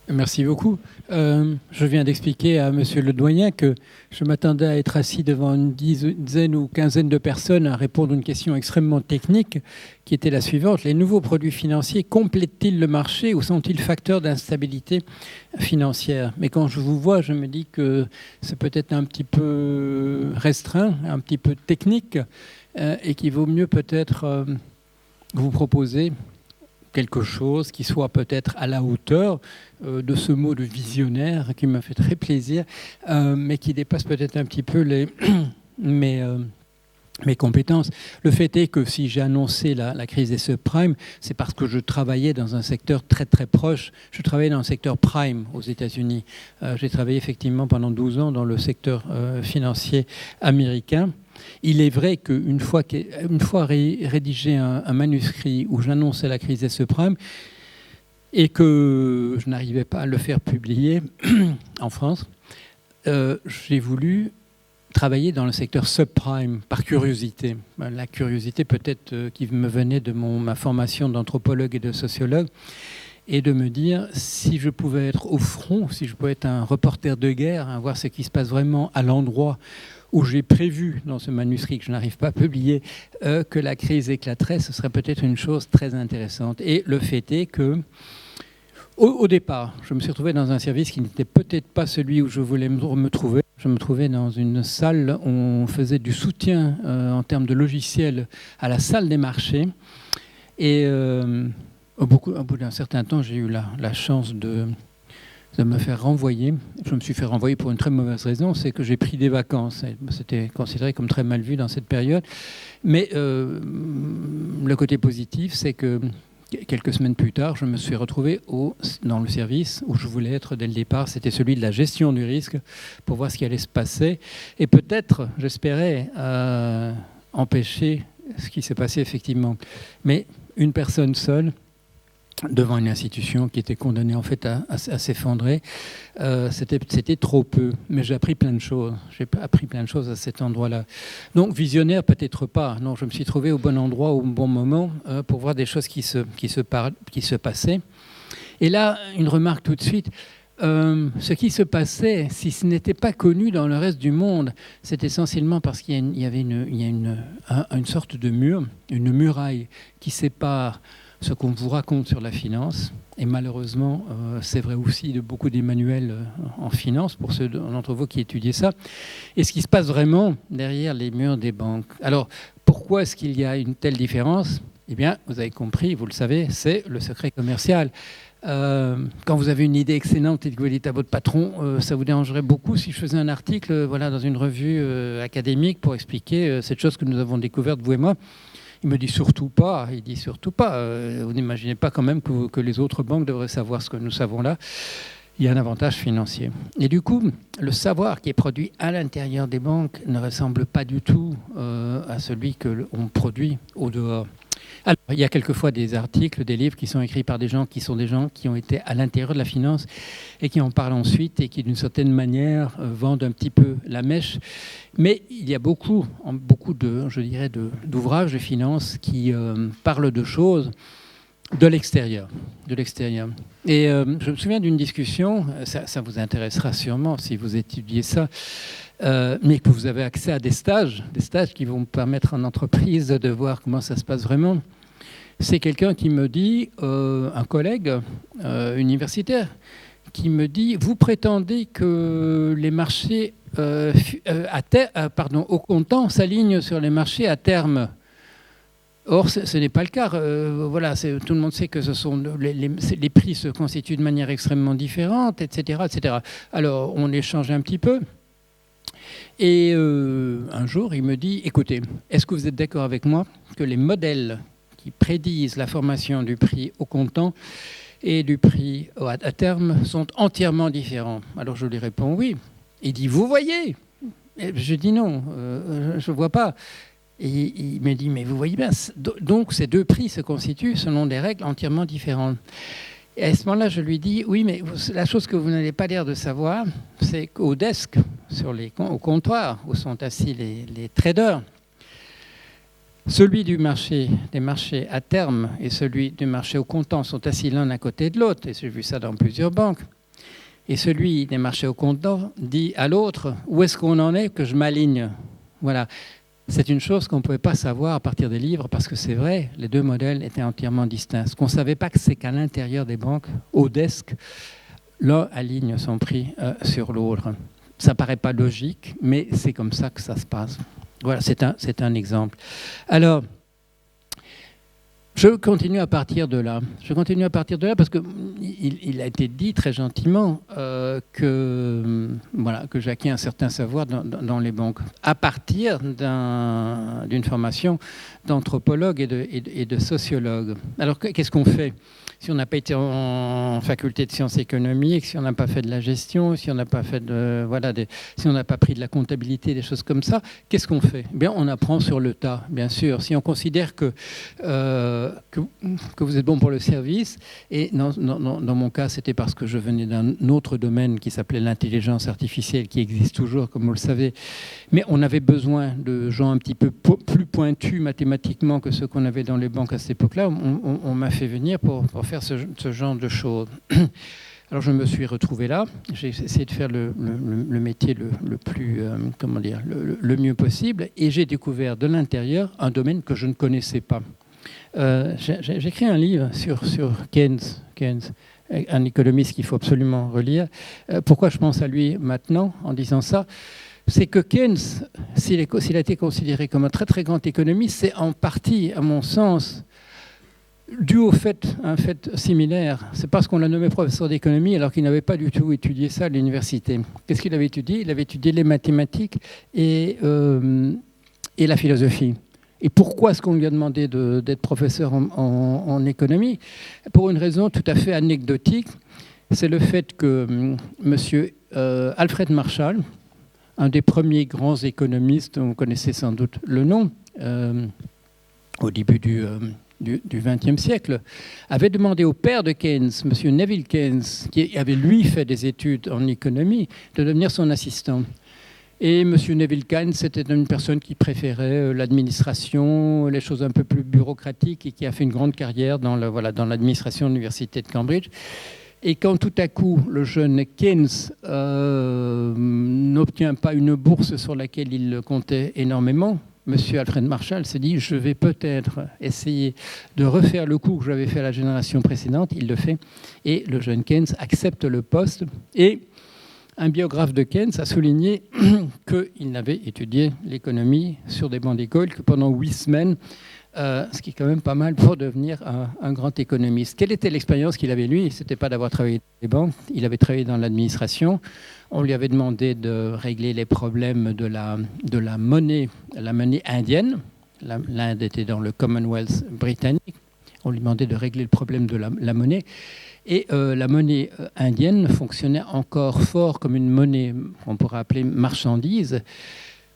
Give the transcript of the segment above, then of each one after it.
Merci beaucoup. Je viens d'expliquer à Monsieur le doyen que je m'attendais à être assis devant une dizaine ou quinzaine de personnes à répondre à une question extrêmement technique qui était la suivante. Les nouveaux produits financiers complètent-ils le marché ou sont-ils facteurs d'instabilité financière? Mais quand je vous vois, je me dis que c'est peut-être un petit peu restreint, un petit peu technique et qu'il vaut mieux peut-être vous proposer quelque chose qui soit peut-être à la hauteur de ce mot de visionnaire qui m'a fait très plaisir, mais qui dépasse peut-être un petit peu mes, mes compétences. Le fait est que si j'ai annoncé la crise des subprimes, c'est parce que je travaillais dans un secteur très très proche. Je travaillais dans le secteur prime aux États-Unis. J'ai travaillé effectivement pendant 12 ans dans le secteur financier américain. Il est vrai qu'une fois rédigé un manuscrit où j'annonçais la crise des subprimes et que je n'arrivais pas à le faire publier en France, j'ai voulu travailler dans le secteur subprime par curiosité. La curiosité peut-être qui me venait de ma formation d'anthropologue et de sociologue, et de me dire si je pouvais être au front, si je pouvais être un reporter de guerre, voir ce qui se passe vraiment à l'endroit où j'ai prévu dans ce manuscrit que je n'arrive pas à publier que la crise éclaterait, ce serait peut-être une chose très intéressante. Et le fait est que, au départ, je me suis retrouvé dans un service qui n'était peut-être pas celui où je voulais me trouver. Je me trouvais dans une salle où on faisait du soutien en termes de logiciels à la salle des marchés. Et au bout d'un certain temps, j'ai eu la chance de me faire renvoyer. Je me suis fait renvoyer pour une très mauvaise raison, c'est que j'ai pris des vacances. C'était considéré comme très mal vu dans cette période. Mais le côté positif, c'est que quelques semaines plus tard, je me suis retrouvé dans le service où je voulais être dès le départ. C'était celui de la gestion du risque pour voir ce qui allait se passer. Et peut-être, j'espérais, empêcher ce qui s'est passé effectivement. Mais une personne seule, devant une institution qui était condamnée en fait à s'effondrer, c'était trop peu. Mais j'ai appris plein de choses. J'ai appris plein de choses à cet endroit-là. Donc visionnaire, peut-être pas. Non, je me suis trouvé au bon endroit, au bon moment, pour voir des choses qui se passaient. Et là, une remarque tout de suite. Ce qui se passait, si ce n'était pas connu dans le reste du monde, c'est essentiellement parce qu'il y avait une sorte de mur, une muraille qui sépare ce qu'on vous raconte sur la finance, et malheureusement, c'est vrai aussi de beaucoup des manuels en finance, pour ceux d'entre vous qui étudiez ça, et ce qui se passe vraiment derrière les murs des banques. Alors, pourquoi est-ce qu'il y a une telle différence? Eh bien, vous avez compris, vous le savez, c'est le secret commercial. Quand vous avez une idée excellente et que vous dites à votre patron, ça vous dérangerait beaucoup si je faisais un article dans une revue académique pour expliquer cette chose que nous avons découverte, vous et moi. Il me dit surtout pas. Il dit surtout pas. Vous n'imaginez pas quand même que les autres banques devraient savoir ce que nous savons là. Il y a un avantage financier. Et du coup, le savoir qui est produit à l'intérieur des banques ne ressemble pas du tout à celui qu'on produit au dehors. Alors, il y a quelquefois des articles, des livres qui sont écrits par des gens qui ont été à l'intérieur de la finance et qui en parlent ensuite et qui, d'une certaine manière, vendent un petit peu la mèche. Mais il y a beaucoup d'ouvrages de finance qui parlent de choses de l'extérieur. Et je me souviens d'une discussion, ça vous intéressera sûrement si vous étudiez ça, mais que vous avez accès à des stages qui vont permettre en entreprise de voir comment ça se passe vraiment. C'est quelqu'un qui me dit, un collègue universitaire, qui me dit « Vous prétendez que les marchés au comptant s'alignent sur les marchés à terme ». Or, ce n'est pas le cas. Tout le monde sait que les prix se constituent de manière extrêmement différente, etc., etc. Alors, on échange un petit peu. Et un jour, il me dit, écoutez, est-ce que vous êtes d'accord avec moi que les modèles qui prédisent la formation du prix au comptant et du prix à terme sont entièrement différents? Alors je lui réponds oui. Il dit, vous voyez? Et je dis non, je ne vois pas. Et il me dit, mais vous voyez bien, donc ces deux prix se constituent selon des règles entièrement différentes. Et à ce moment-là, je lui dis, oui, mais la chose que vous n'avez pas l'air de savoir, c'est qu'au desk, au comptoir, où sont assis les traders, Celui des marchés à terme et celui du marché au comptant sont assis l'un à côté de l'autre, et j'ai vu ça dans plusieurs banques. Et celui des marchés au comptant dit à l'autre, où est-ce qu'on en est que je m'aligne? Voilà. C'est une chose qu'on ne pouvait pas savoir à partir des livres, parce que c'est vrai, les deux modèles étaient entièrement distincts. Ce qu'on ne savait pas, c'est qu'à l'intérieur des banques, au desk, l'un aligne son prix sur l'autre. Ça ne paraît pas logique, mais c'est comme ça que ça se passe. Voilà, c'est un exemple. Alors, je continue à partir de là. Parce qu'il a été dit très gentiment que j'acquiers un certain savoir dans les banques à partir d'une formation d'anthropologue et de sociologue. Alors, qu'est-ce qu'on fait si on n'a pas été en faculté de sciences économiques, si on n'a pas fait de la gestion, si on n'a pas fait si on n'a pas pris de la comptabilité, des choses comme ça, qu'est-ce qu'on fait? Bien, on apprend sur le tas, bien sûr. Si on considère que vous êtes bon pour le service, et dans mon cas, c'était parce que je venais d'un autre domaine qui s'appelait l'intelligence artificielle, qui existe toujours, comme vous le savez, mais on avait besoin de gens un petit peu plus pointus mathématiquement que ceux qu'on avait dans les banques à cette époque-là. On m'a fait venir pour faire ce genre de choses. Alors je me suis retrouvé là, j'ai essayé de faire le métier le plus, le mieux possible, et j'ai découvert de l'intérieur un domaine que je ne connaissais pas. J'ai écrit un livre sur Keynes, un économiste qu'il faut absolument relire. Pourquoi je pense à lui maintenant en disant ça? C'est que Keynes, s'il a été considéré comme un très très grand économiste, c'est en partie, à mon sens, dû un fait similaire. C'est parce qu'on l'a nommé professeur d'économie alors qu'il n'avait pas du tout étudié ça à l'université. Qu'est-ce qu'il avait étudié? Il avait étudié les mathématiques et la philosophie. Et pourquoi est-ce qu'on lui a demandé d'être professeur en économie? Pour une raison tout à fait anecdotique. C'est le fait que M. Alfred Marshall, un des premiers grands économistes, dont vous connaissez sans doute le nom, au début du XXe siècle, avait demandé au père de Keynes, M. Neville Keynes, qui avait lui fait des études en économie, de devenir son assistant. Et M. Neville Keynes, c'était une personne qui préférait l'administration, les choses un peu plus bureaucratiques, et qui a fait une grande carrière dans l'administration de l'université de Cambridge. Et quand tout à coup, le jeune Keynes n'obtient pas une bourse sur laquelle il comptait énormément, M. Alfred Marshall s'est dit, je vais peut-être essayer de refaire le coup que j'avais fait à la génération précédente. Il le fait. Et le jeune Keynes accepte le poste. Et un biographe de Keynes a souligné qu'il n'avait étudié l'économie sur des bancs d'école que pendant 8 semaines, ce qui est quand même pas mal pour devenir un grand économiste. Quelle était l'expérience qu'il avait, lui? Ce n'était pas d'avoir travaillé dans les banques, il avait travaillé dans l'administration. On lui avait demandé de régler les problèmes de la monnaie indienne. L'Inde était dans le Commonwealth britannique. On lui demandait de régler le problème de la monnaie. Et la monnaie indienne fonctionnait encore fort comme une monnaie qu'on pourrait appeler marchandise.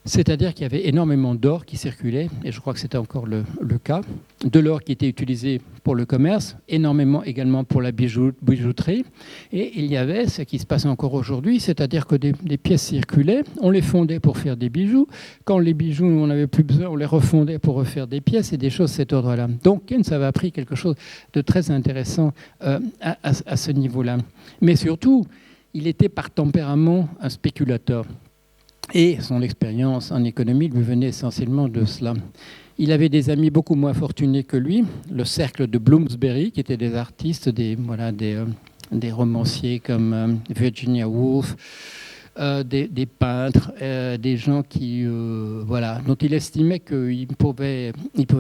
C'est-à-dire qu'il y avait énormément d'or qui circulait, et je crois que c'était encore le cas, de l'or qui était utilisé pour le commerce, énormément également pour la bijouterie, et il y avait ce qui se passe encore aujourd'hui, c'est-à-dire que des pièces circulaient, on les fondait pour faire des bijoux, quand les bijoux, on n'avait plus besoin, on les refondait pour refaire des pièces, et des choses de cet ordre-là. Donc Keynes avait appris quelque chose de très intéressant à ce niveau-là. Mais surtout, il était par tempérament un spéculateur. Et son expérience en économie lui venait essentiellement de cela. Il avait des amis beaucoup moins fortunés que lui, le cercle de Bloomsbury, qui étaient des artistes, des romanciers comme Virginia Woolf, des peintres, des gens dont il estimait qu'il pouvait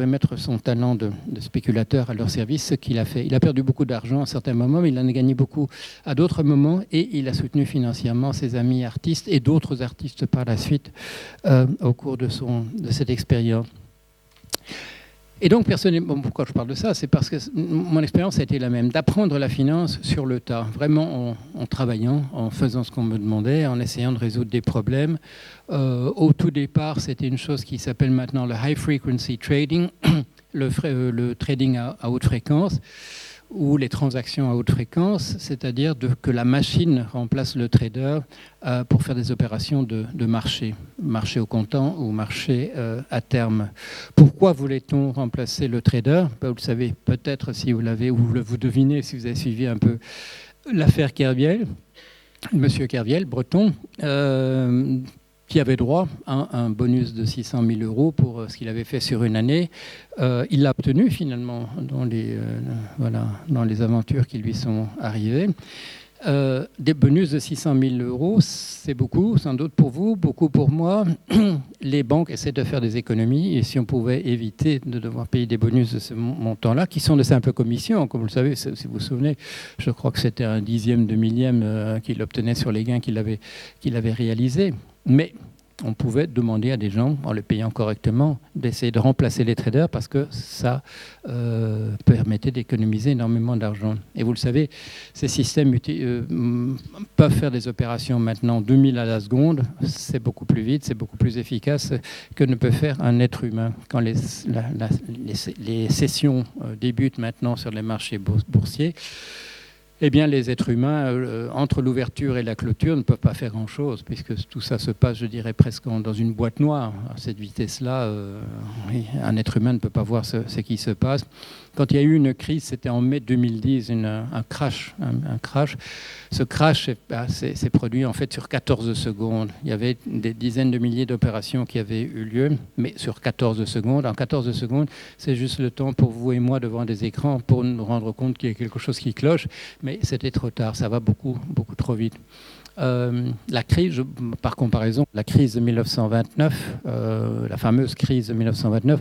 mettre son talent de spéculateur à leur service, ce qu'il a fait. Il a perdu beaucoup d'argent à certains moments, mais il en a gagné beaucoup à d'autres moments, et il a soutenu financièrement ses amis artistes et d'autres artistes par la suite au cours de cette expérience. Et donc, personnellement, pourquoi je parle de ça? C'est parce que mon expérience a été la même, d'apprendre la finance sur le tas, vraiment en travaillant, en faisant ce qu'on me demandait, en essayant de résoudre des problèmes. Au tout départ, c'était une chose qui s'appelle maintenant le high frequency trading, le trading à haute fréquence. ou les transactions à haute fréquence, c'est-à-dire que la machine remplace le trader pour faire des opérations de marché au comptant ou marché à terme. Pourquoi voulait-on remplacer le trader? Vous le savez peut-être si vous l'avez, ou vous devinez si vous avez suivi un peu l'affaire Kerviel, Monsieur Kerviel, breton, qui avait droit à un bonus de 600 000 € pour ce qu'il avait fait sur une année. Il l'a obtenu finalement dans les aventures qui lui sont arrivées. Des bonus de 600 000 €, c'est beaucoup, sans doute pour vous, beaucoup pour moi. Les banques essaient de faire des économies, et si on pouvait éviter de devoir payer des bonus de ce montant-là, qui sont de simples commissions, comme vous le savez, si vous vous souvenez, je crois que c'était un dixième de millième qu'il obtenait sur les gains qu'il avait réalisés. Mais on pouvait demander à des gens, en les payant correctement, d'essayer de remplacer les traders parce que ça permettait d'économiser énormément d'argent. Et vous le savez, ces systèmes peuvent faire des opérations maintenant 2000 à la seconde. C'est beaucoup plus vite, c'est beaucoup plus efficace que ne peut faire un être humain. Quand les sessions débutent maintenant sur les marchés boursiers, eh bien, les êtres humains, entre l'ouverture et la clôture, ne peuvent pas faire grand-chose, puisque tout ça se passe, je dirais, presque dans une boîte noire. À cette vitesse-là, un être humain ne peut pas voir ce qui se passe. Quand il y a eu une crise, c'était en mai 2010, un crash. Ce crash s'est produit en fait sur 14 secondes. Il y avait des dizaines de milliers d'opérations qui avaient eu lieu, mais sur 14 secondes. En 14 secondes, c'est juste le temps pour vous et moi devant des écrans pour nous rendre compte qu'il y a quelque chose qui cloche, mais c'était trop tard, ça va beaucoup, beaucoup trop vite. La crise, par comparaison, la crise de 1929, la fameuse crise de 1929,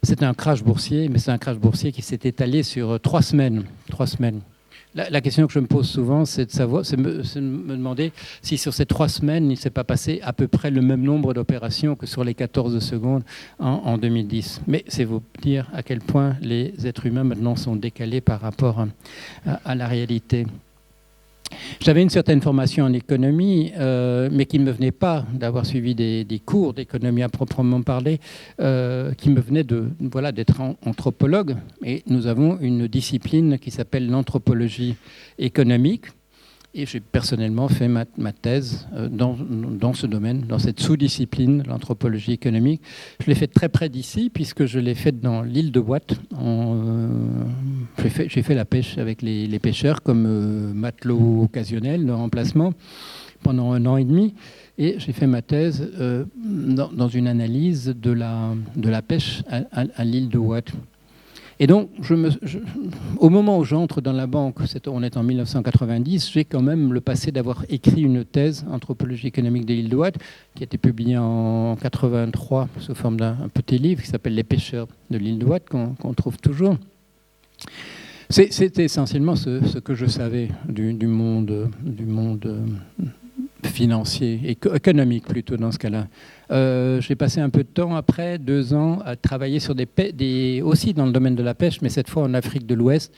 c'était un crash boursier, mais c'est un crash boursier qui s'est étalé sur 3 semaines. 3 semaines. La question que je me pose souvent, c'est de me demander si sur ces 3 semaines, il ne s'est pas passé à peu près le même nombre d'opérations que sur les 14 secondes en 2010. Mais c'est vous dire à quel point les êtres humains maintenant sont décalés par rapport à la réalité. J'avais une certaine formation en économie, mais qui ne me venait pas d'avoir suivi des cours d'économie à proprement parler, qui me venait d'être anthropologue. Et nous avons une discipline qui s'appelle l'anthropologie économique. Et j'ai personnellement fait ma thèse dans ce domaine, dans cette sous-discipline, l'anthropologie économique. Je l'ai faite très près d'ici, puisque je l'ai faite dans l'île de Ouate. J'ai fait la pêche avec les pêcheurs comme matelot occasionnel de remplacement pendant 1 an et demi. Et j'ai fait ma thèse dans une analyse de la pêche à l'île de Ouate. Et donc, au moment où j'entre dans la banque, on est en 1990, j'ai quand même le passé d'avoir écrit une thèse anthropologie économique de l'île de Ouate, qui a été publiée en 83 sous forme d'un petit livre qui s'appelle Les pêcheurs de l'île de Ouate, qu'on trouve toujours. C'était essentiellement ce que je savais du monde financier, économique plutôt dans ce cas-là. J'ai passé un peu de temps après, 2 ans, à travailler sur aussi dans le domaine de la pêche, mais cette fois en Afrique de l'Ouest,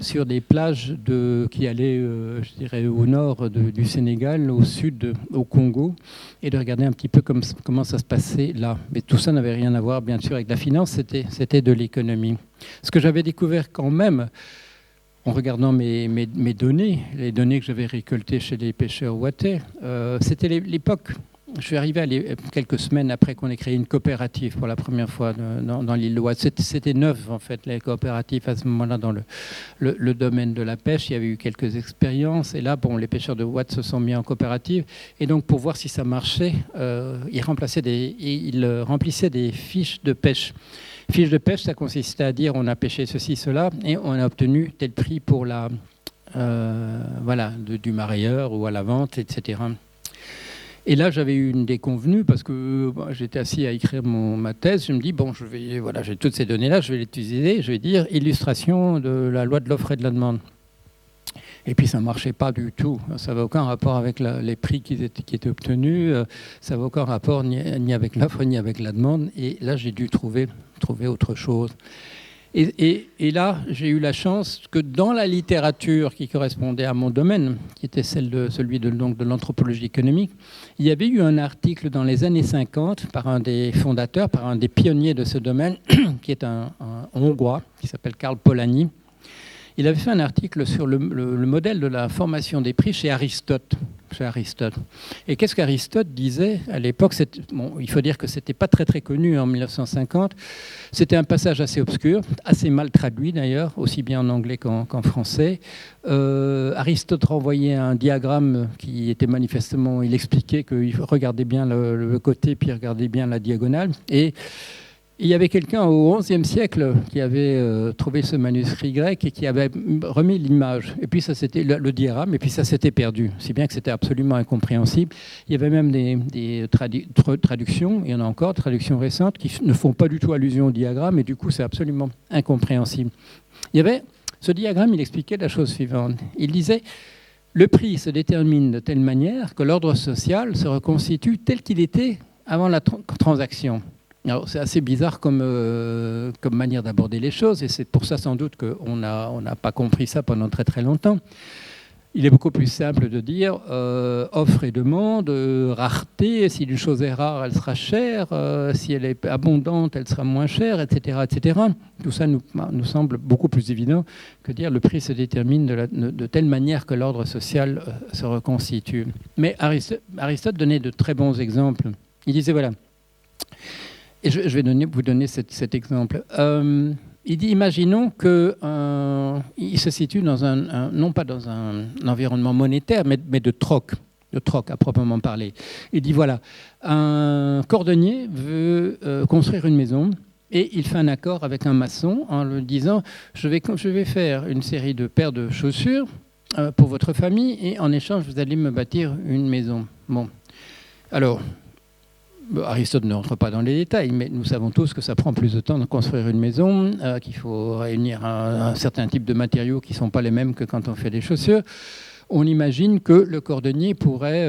sur des plages qui allaient, je dirais, au nord du Sénégal, au sud, au Congo, et de regarder un petit peu comment ça se passait là. Mais tout ça n'avait rien à voir, bien sûr, avec la finance, c'était de l'économie. Ce que j'avais découvert quand même, en regardant mes données, les données que j'avais récoltées chez les pêcheurs ouatais, c'était l'époque. Je suis arrivé quelques semaines après qu'on ait créé une coopérative pour la première fois dans l'île de Ouate. C'était neuf, en fait, les coopératives à ce moment-là dans le domaine de la pêche. Il y avait eu quelques expériences. Et là, les pêcheurs de Ouate se sont mis en coopérative. Et donc, pour voir si ça marchait, ils remplissaient des fiches de pêche. Fiche de pêche, ça consistait à dire on a pêché ceci, cela, et on a obtenu tel prix pour du marailleur ou à la vente, etc. Et là, j'avais eu une déconvenue parce que j'étais assis à écrire ma thèse. Je me dis, j'ai toutes ces données-là, je vais les utiliser. Je vais dire illustration de la loi de l'offre et de la demande. Et puis ça ne marchait pas du tout. Ça n'avait aucun rapport avec les prix qui étaient obtenus. Ça n'avait aucun rapport ni avec l'offre ni avec la demande. Et là, j'ai dû trouver autre chose. Et là, j'ai eu la chance que dans la littérature qui correspondait à mon domaine, qui était celui de l'anthropologie économique, il y avait eu un article dans les années 50 par un des fondateurs, par un des pionniers de ce domaine, qui est un Hongrois, qui s'appelle Karl Polanyi. Il avait fait un article sur le modèle de la formation des prix chez Aristote. Et qu'est-ce qu'Aristote disait à l'époque? Bon, il faut dire que ce n'était pas très très connu en 1950. C'était un passage assez obscur, assez mal traduit d'ailleurs, aussi bien en anglais qu'en français. Aristote renvoyait un diagramme qui était manifestement... Il expliquait qu'il regardait bien le côté, puis il regardait bien la diagonale. Et il y avait quelqu'un au XIe siècle qui avait trouvé ce manuscrit grec et qui avait remis l'image. Et puis ça c'était le diagramme, et puis ça s'était perdu, si bien que c'était absolument incompréhensible. Il y avait même des traductions, il y en a encore, traductions récentes, qui ne font pas du tout allusion au diagramme, et du coup c'est absolument incompréhensible. Il y avait ce diagramme, il expliquait la chose suivante. Il disait: le prix se détermine de telle manière que l'ordre social se reconstitue tel qu'il était avant la transaction. Alors, c'est assez bizarre comme manière d'aborder les choses, et c'est pour ça sans doute qu'on n'a pas compris ça pendant très très longtemps. Il est beaucoup plus simple de dire offre et demande, rareté, si une chose est rare, elle sera chère, si elle est abondante, elle sera moins chère, etc. etc. Tout ça nous semble beaucoup plus évident que dire le prix se détermine de telle manière que l'ordre social se reconstitue. Mais Aristote donnait de très bons exemples. Il disait voilà... Et je vais vous donner cet exemple. Il dit, imaginons qu'il se situe non pas dans un environnement monétaire, mais de troc à proprement parler. Il dit, voilà, un cordonnier veut construire une maison et il fait un accord avec un maçon en lui disant, je vais faire une série de paires de chaussures pour votre famille et en échange, vous allez me bâtir une maison. Bon, alors... Aristote ne rentre pas dans les détails, mais nous savons tous que ça prend plus de temps de construire une maison, qu'il faut réunir un certain type de matériaux qui ne sont pas les mêmes que quand on fait des chaussures. On imagine que le cordonnier pourrait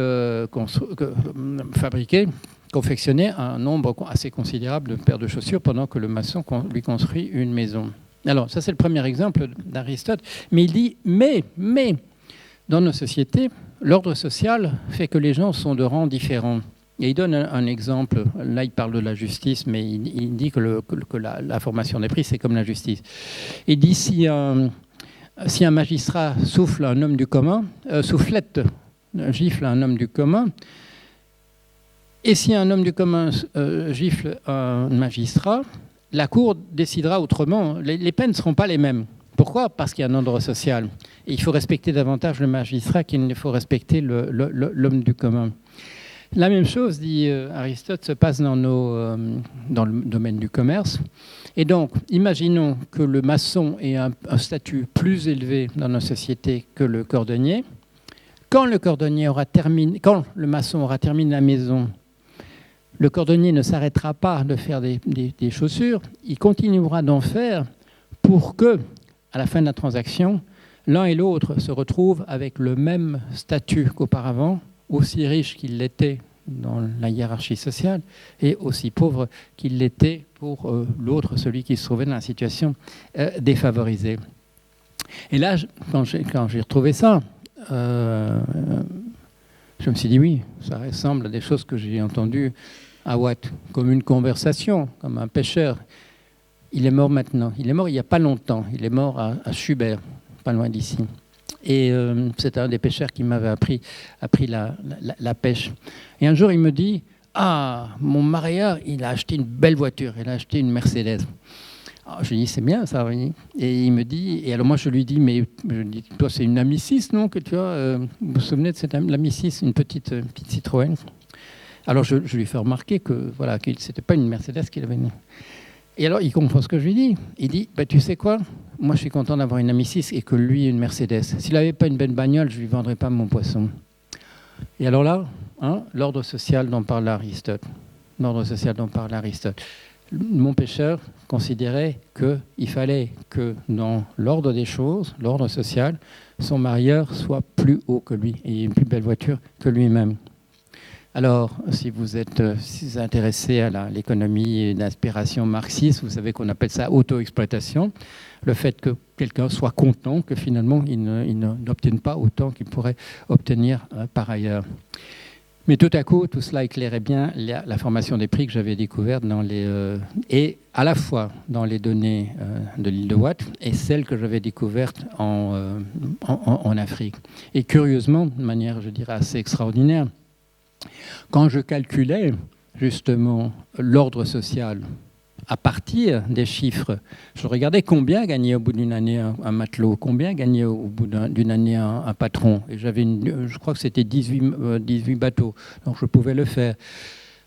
confectionner un nombre assez considérable de paires de chaussures pendant que le maçon lui construit une maison. Alors, ça c'est le premier exemple d'Aristote. Mais il dit, mais dans nos sociétés, l'ordre social fait que les gens sont de rangs différents. Et il donne un exemple, là il parle de la justice, mais il dit que la formation des prix, c'est comme la justice. Il dit si un magistrat soufflette un homme du commun, gifle un homme du commun, et si un homme du commun gifle un magistrat, la Cour décidera autrement. Les peines ne seront pas les mêmes. Pourquoi? Parce qu'il y a un ordre social. Et il faut respecter davantage le magistrat qu'il ne faut respecter l'homme du commun. La même chose, dit Aristote, se passe dans le domaine du commerce. Et donc, imaginons que le maçon ait un statut plus élevé dans nos sociétés que le cordonnier. Quand le maçon aura terminé la maison, le cordonnier ne s'arrêtera pas de faire des chaussures, il continuera d'en faire pour que, à la fin de la transaction, l'un et l'autre se retrouvent avec le même statut qu'auparavant, aussi riche qu'il l'était dans la hiérarchie sociale et aussi pauvre qu'il l'était pour l'autre, celui qui se trouvait dans la situation défavorisée. Et là, quand j'ai retrouvé ça, je me suis dit oui, ça ressemble à des choses que j'ai entendues à Watt, comme une conversation, comme un pêcheur. Il est mort maintenant, il est mort il n'y a pas longtemps, il est mort à Schubert, pas loin d'ici. Et c'est un des pêcheurs qui m'avait appris la pêche. Et un jour, il me dit « Ah, mon Maria, il a acheté une belle voiture, il a acheté une Mercedes. » Alors, je lui dis « C'est bien ça, oui. » Et il me dit, et alors moi je lui dis « Mais toi, c'est une Ami 6, non, que tu as vous vous souvenez de cette Ami 6, une petite Citroën ?» Alors je lui fais remarquer que voilà, que ce n'était pas une Mercedes qu'il avait. Et alors, il comprend ce que je lui dis. Il dit, bah, tu sais quoi? Moi, je suis content d'avoir une Ami 6 et que lui, une Mercedes. S'il n'avait pas une belle bagnole, je ne lui vendrais pas mon poisson. Et alors là, l'ordre social dont parle Aristote. L'ordre social dont parle Aristote. Mon pêcheur considérait qu'il fallait que dans l'ordre des choses, l'ordre social, son marieur soit plus haut que lui et ait une plus belle voiture que lui-même. Alors, si vous êtes intéressé à l'économie d'inspiration marxiste, vous savez qu'on appelle ça auto-exploitation. Le fait que quelqu'un soit content que finalement il n'obtienne pas autant qu'il pourrait obtenir par ailleurs. Mais tout à coup, tout cela éclairait bien la formation des prix que j'avais découverte et à la fois dans les données de l'île de Watt et celles que j'avais découvertes en Afrique. Et curieusement, de manière, je dirais, assez extraordinaire, quand je calculais justement l'ordre social à partir des chiffres, je regardais combien gagnait au bout d'une année un matelot, combien gagnait au bout d'une année un patron. Et je crois que c'était 18 bateaux, donc je pouvais le faire.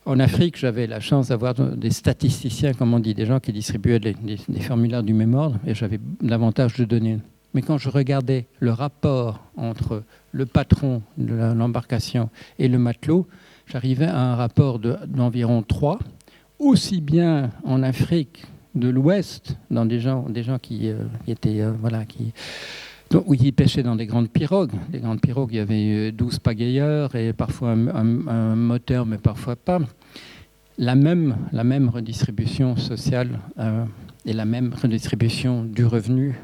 En Afrique, j'avais la chance d'avoir des statisticiens, comme on dit, des gens qui distribuaient des formulaires du même ordre, et j'avais davantage de données. Mais quand je regardais le rapport entre le patron de l'embarcation et le matelot, j'arrivais à un rapport d'environ 3, aussi bien en Afrique de l'Ouest, dans des gens qui étaient, où ils pêchaient dans des grandes pirogues. Des grandes pirogues, il y avait 12 pagayeurs et parfois un moteur, mais parfois pas. La même redistribution sociale et la même redistribution du revenu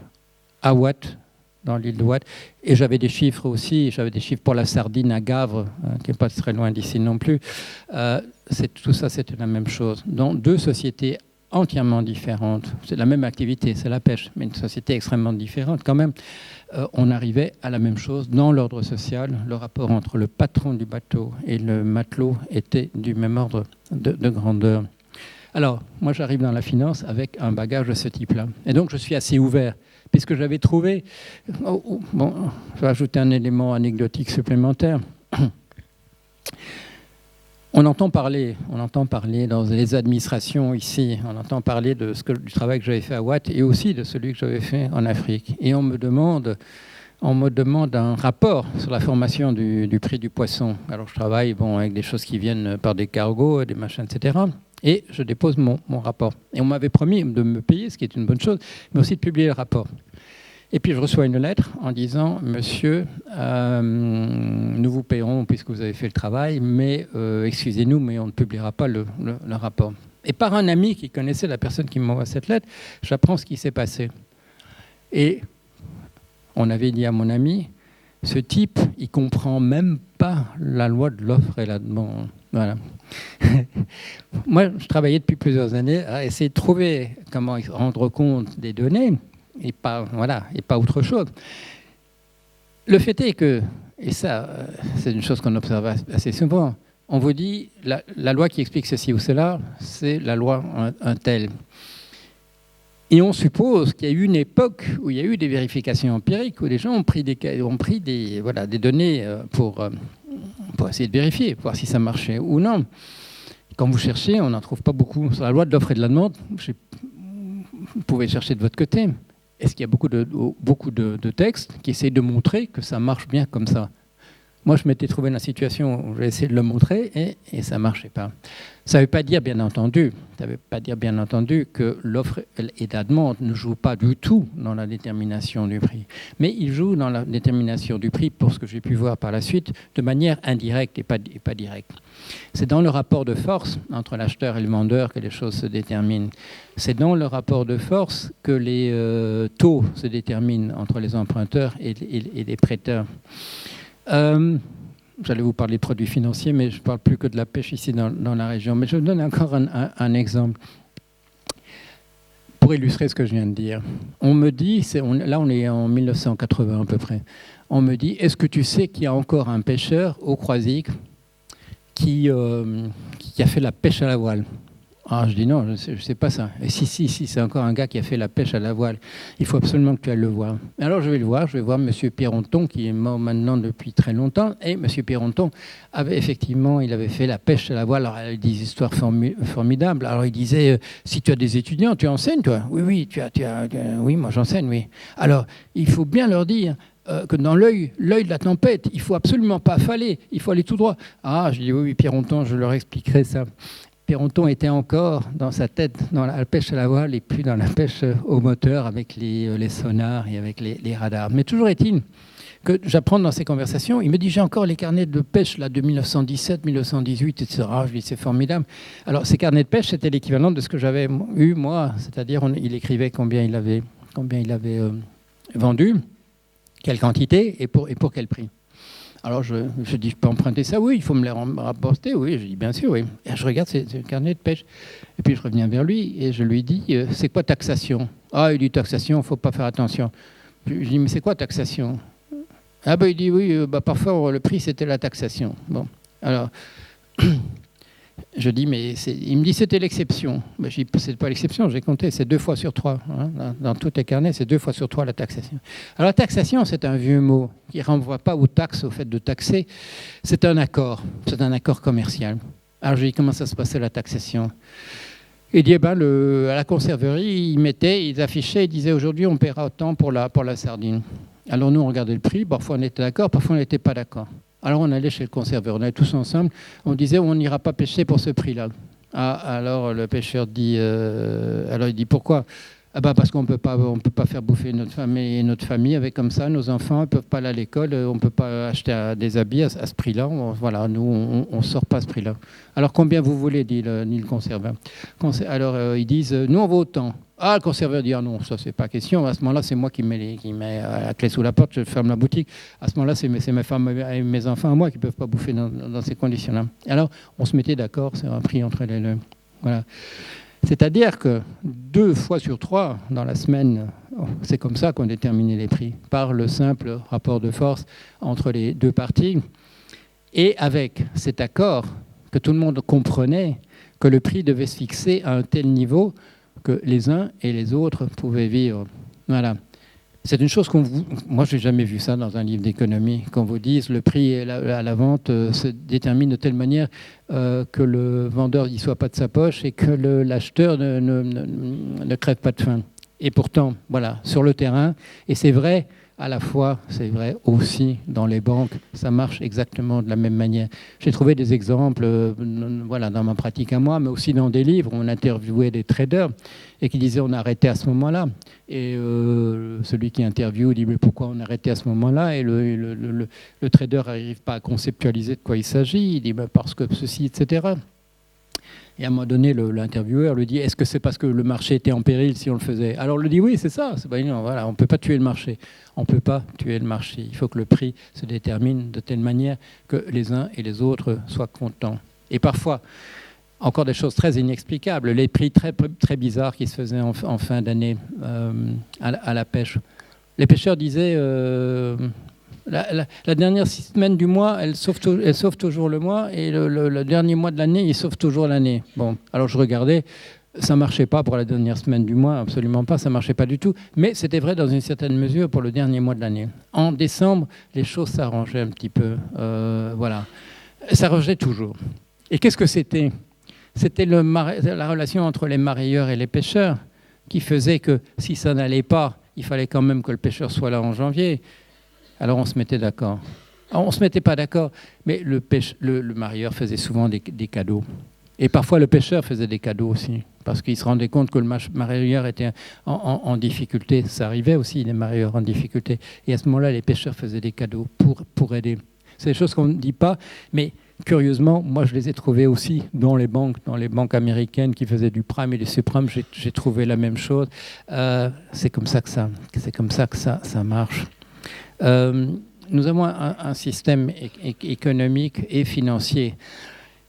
à Watt, dans l'île de Watt. Et j'avais des chiffres aussi, j'avais des chiffres pour la sardine à Gavre, qui n'est pas très loin d'ici non plus. Tout ça, c'était la même chose. Dans deux sociétés entièrement différentes, c'est la même activité, c'est la pêche, mais une société extrêmement différente quand même, on arrivait à la même chose dans l'ordre social. Le rapport entre le patron du bateau et le matelot était du même ordre de grandeur. Alors, moi, j'arrive dans la finance avec un bagage de ce type-là. Et donc, je suis assez ouvert, puisque j'avais trouvé... Bon, je vais ajouter un élément anecdotique supplémentaire. On entend parler dans les administrations ici, on entend parler du travail que j'avais fait à Watt et aussi de celui que j'avais fait en Afrique. Et on me demande un rapport sur la formation du prix du poisson. Alors, je travaille avec des choses qui viennent par des cargos, des machins, etc., et je dépose mon rapport. Et on m'avait promis de me payer, ce qui est une bonne chose, mais aussi de publier le rapport. Et puis je reçois une lettre en disant « Monsieur, nous vous payerons puisque vous avez fait le travail, mais excusez-nous, mais on ne publiera pas le rapport. » Et par un ami qui connaissait la personne qui m'envoie cette lettre, j'apprends ce qui s'est passé. Et on avait dit à mon ami « Ce type, il ne comprend même pas la loi de l'offre et la demande. » Voilà. Moi, je travaillais depuis plusieurs années à essayer de trouver comment rendre compte des données et pas autre chose. Le fait est que, et ça, c'est une chose qu'on observe assez souvent, on vous dit la loi qui explique ceci ou cela, c'est la loi un tel. Et on suppose qu'il y a eu une époque où il y a eu des vérifications empiriques, où les gens ont pris des données pour essayer de vérifier, voir si ça marchait ou non. Quand vous cherchez, on n'en trouve pas beaucoup. Sur la loi de l'offre et de la demande, vous pouvez chercher de votre côté. Est-ce qu'il y a beaucoup de textes qui essayent de montrer que ça marche bien comme ça? Moi, je m'étais trouvé dans la situation où j'ai essayé de le montrer et ça ne marchait pas. Ça ne veut pas dire, bien entendu, que l'offre et la demande ne jouent pas du tout dans la détermination du prix. Mais ils jouent dans la détermination du prix, pour ce que j'ai pu voir par la suite, de manière indirecte et pas directe. C'est dans le rapport de force entre l'acheteur et le vendeur que les choses se déterminent. C'est dans le rapport de force que les taux se déterminent entre les emprunteurs et les prêteurs. J'allais vous parler de produits financiers, mais je ne parle plus que de la pêche ici dans la région. Mais je vous donne encore un exemple pour illustrer ce que je viens de dire. On me dit, là on est en 1980 à peu près, on me dit, est-ce que tu sais qu'il y a encore un pêcheur au Croisic qui a fait la pêche à la voile? Ah, je dis non, je ne sais pas ça. Et si, c'est encore un gars qui a fait la pêche à la voile. Il faut absolument que tu ailles le voir. Alors je vais voir M. Pierronton, qui est mort maintenant depuis très longtemps. Et M. Pierronton avait effectivement, il avait fait la pêche à la voile. Alors il avait des histoires formidables. Alors il disait, si tu as des étudiants, tu enseignes toi? Oui, oui, moi j'enseigne, oui. Alors il faut bien leur dire que dans l'œil de la tempête, il ne faut absolument pas affaler, il faut aller tout droit. Ah, je dis oui, Pierronton, je leur expliquerai ça. Pierronton était encore dans sa tête dans la pêche à la voile et plus dans la pêche au moteur avec les sonars et avec les radars. Mais toujours est-il que j'apprends dans ces conversations, il me dit j'ai encore les carnets de pêche là, de 1917, 1918, etc. Je lui dis c'est formidable. Alors ces carnets de pêche, c'était l'équivalent de ce que j'avais eu moi, c'est-à-dire il écrivait combien il avait vendu, quelle quantité et pour quel prix. Alors je dis, je peux emprunter ça? Oui, il faut me les rapporter. Oui, je dis, bien sûr, oui. Et je regarde, c'est le carnet de pêche. Et puis je reviens vers lui et je lui dis, c'est quoi taxation? Ah, il dit taxation, il ne faut pas faire attention. Puis je dis, mais c'est quoi taxation? Ah ben il dit, oui, parfois le prix c'était la taxation. Bon, alors je dis, mais il me dit, c'était l'exception. Ben, je dis, c'est pas l'exception, j'ai compté, c'est 2 fois sur 3. Hein, dans tous les carnets, c'est 2 fois sur 3 la taxation. Alors la taxation, c'est un vieux mot qui ne renvoie pas aux taxes, au fait de taxer. C'est un accord commercial. Alors je lui dis, comment ça se passait la taxation? Il dit, à la conserverie, ils affichaient, ils disaient, aujourd'hui on paiera autant pour la sardine. Alors nous, on regardait le prix, parfois on était d'accord, parfois on n'était pas d'accord. Alors on allait chez le conserveur, on allait tous ensemble, on disait on n'ira pas pêcher pour ce prix-là. Ah, alors le pêcheur dit, alors il dit pourquoi? Ah parce qu'on peut pas faire bouffer notre famille avec comme ça, nos enfants ne peuvent pas aller à l'école, on ne peut pas acheter des habits à ce prix-là, voilà, nous on ne sort pas à ce prix-là. Alors combien vous voulez, dit le conserveur. Alors ils disent, nous on vaut autant. Ah, le conserveur dit, ah non, ça c'est pas question. À ce moment-là, c'est moi qui mets la clé sous la porte, je ferme la boutique. À ce moment-là, c'est mes femmes et mes enfants à moi qui ne peuvent pas bouffer dans ces conditions-là. Alors, on se mettait d'accord, c'est un prix entre les deux. Voilà. C'est-à-dire que 2 fois sur 3 dans la semaine, c'est comme ça qu'on déterminait les prix, par le simple rapport de force entre les deux parties. Et avec cet accord, que tout le monde comprenait que le prix devait se fixer à un tel niveau que les uns et les autres pouvaient vivre. Voilà. C'est une chose moi, je n'ai jamais vu ça dans un livre d'économie, qu'on vous dise le prix à la vente se détermine de telle manière que le vendeur n'y soit pas de sa poche et que l'acheteur ne crève pas de faim. Et pourtant, voilà, sur le terrain, et c'est vrai, à la fois, c'est vrai aussi dans les banques, ça marche exactement de la même manière. J'ai trouvé des exemples voilà, dans ma pratique à moi, mais aussi dans des livres où on interviewait des traders et qui disaient on a arrêté à ce moment-là. Et celui qui interviewe dit mais pourquoi on a arrêté à ce moment-là? Et le trader n'arrive pas à conceptualiser de quoi il s'agit. Il dit parce que ceci, etc. Et à un moment donné, l'intervieweur lui dit « Est-ce que c'est parce que le marché était en péril si on le faisait ?» Alors, on lui dit « Oui, c'est ça. Non, voilà, on ne peut pas tuer le marché. On ne peut pas tuer le marché. Il faut que le prix se détermine de telle manière que les uns et les autres soient contents. » Et parfois, encore des choses très inexplicables, les prix très, très bizarres qui se faisaient en fin d'année à la pêche. Les pêcheurs disaient la dernière semaine du mois, elle sauve toujours le mois, et le dernier mois de l'année, il sauve toujours l'année. Bon, alors je regardais, ça ne marchait pas pour la dernière semaine du mois, absolument pas, ça ne marchait pas du tout, mais c'était vrai dans une certaine mesure pour le dernier mois de l'année. En décembre, les choses s'arrangeaient un petit peu, voilà. Ça s'arrangeait toujours. Et qu'est-ce que c'était? C'était la relation entre les marailleurs et les pêcheurs qui faisait que si ça n'allait pas, il fallait quand même que le pêcheur soit là en janvier. Alors on se mettait d'accord. On ne se mettait pas d'accord, mais le marieur faisait souvent des cadeaux. Et parfois le pêcheur faisait des cadeaux aussi, parce qu'il se rendait compte que le marieur était en difficulté. Ça arrivait aussi, les marieurs en difficulté. Et à ce moment-là, les pêcheurs faisaient des cadeaux pour aider. C'est des choses qu'on ne dit pas, mais curieusement, moi je les ai trouvées aussi dans les banques américaines qui faisaient du prime et du subprime. J'ai trouvé la même chose. C'est comme ça que ça marche. Nous avons un système économique et financier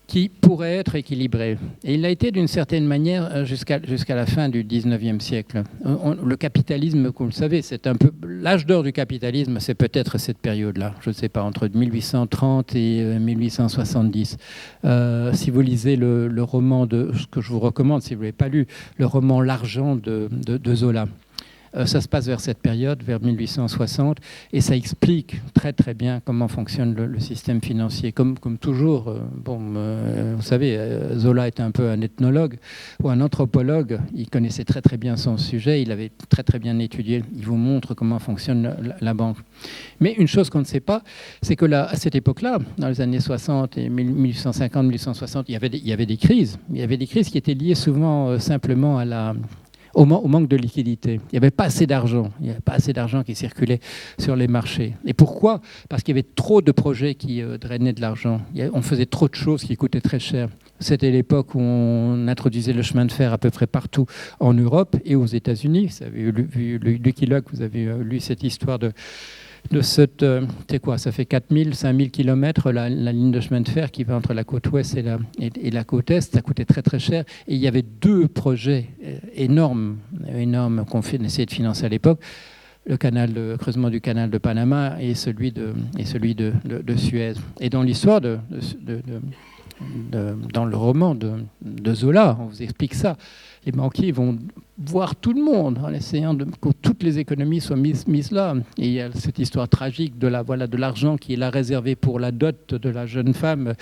qui pourrait être équilibré. Et il a été d'une certaine manière jusqu'à la fin du 19e siècle. Le capitalisme, comme vous le savez, c'est un peu l'âge d'or du capitalisme, c'est peut-être cette période-là, je ne sais pas, entre 1830 et 1870. Si vous lisez le roman ce que je vous recommande, si vous ne l'avez pas lu, le roman L'Argent de Zola. Ça se passe vers cette période, vers 1860, et ça explique très très bien comment fonctionne le système financier. Comme toujours, vous savez, Zola était un peu un ethnologue ou un anthropologue. Il connaissait très très bien son sujet, il avait très très bien étudié. Il vous montre comment fonctionne la banque. Mais une chose qu'on ne sait pas, c'est que à cette époque-là, dans les années 60 et 1850-1860, il y avait des crises. Il y avait des crises qui étaient liées souvent simplement au manque de liquidité. Il n'y avait pas assez d'argent. Il n'y avait pas assez d'argent qui circulait sur les marchés. Et pourquoi? Parce qu'il y avait trop de projets qui drainaient de l'argent. On faisait trop de choses qui coûtaient très cher. C'était l'époque où on introduisait le chemin de fer à peu près partout en Europe et aux États-Unis. Vous avez vu Lucky Luke, vous avez lu cette histoire de cette, c'est quoi, ça fait 4000, 5000 km la ligne de chemin de fer qui va entre la côte ouest et la côte est. Ça coûtait très très cher. Et il y avait deux projets énormes qu'on essayait de financer à l'époque. Le creusement du canal de Panama et celui de Suez. Et dans l'histoire dans le roman de Zola, on vous explique ça. Les banquiers vont voir tout le monde en essayant que toutes les économies soient mises là. Et il y a cette histoire tragique de l'argent qui est là réservé pour la dot de la jeune femme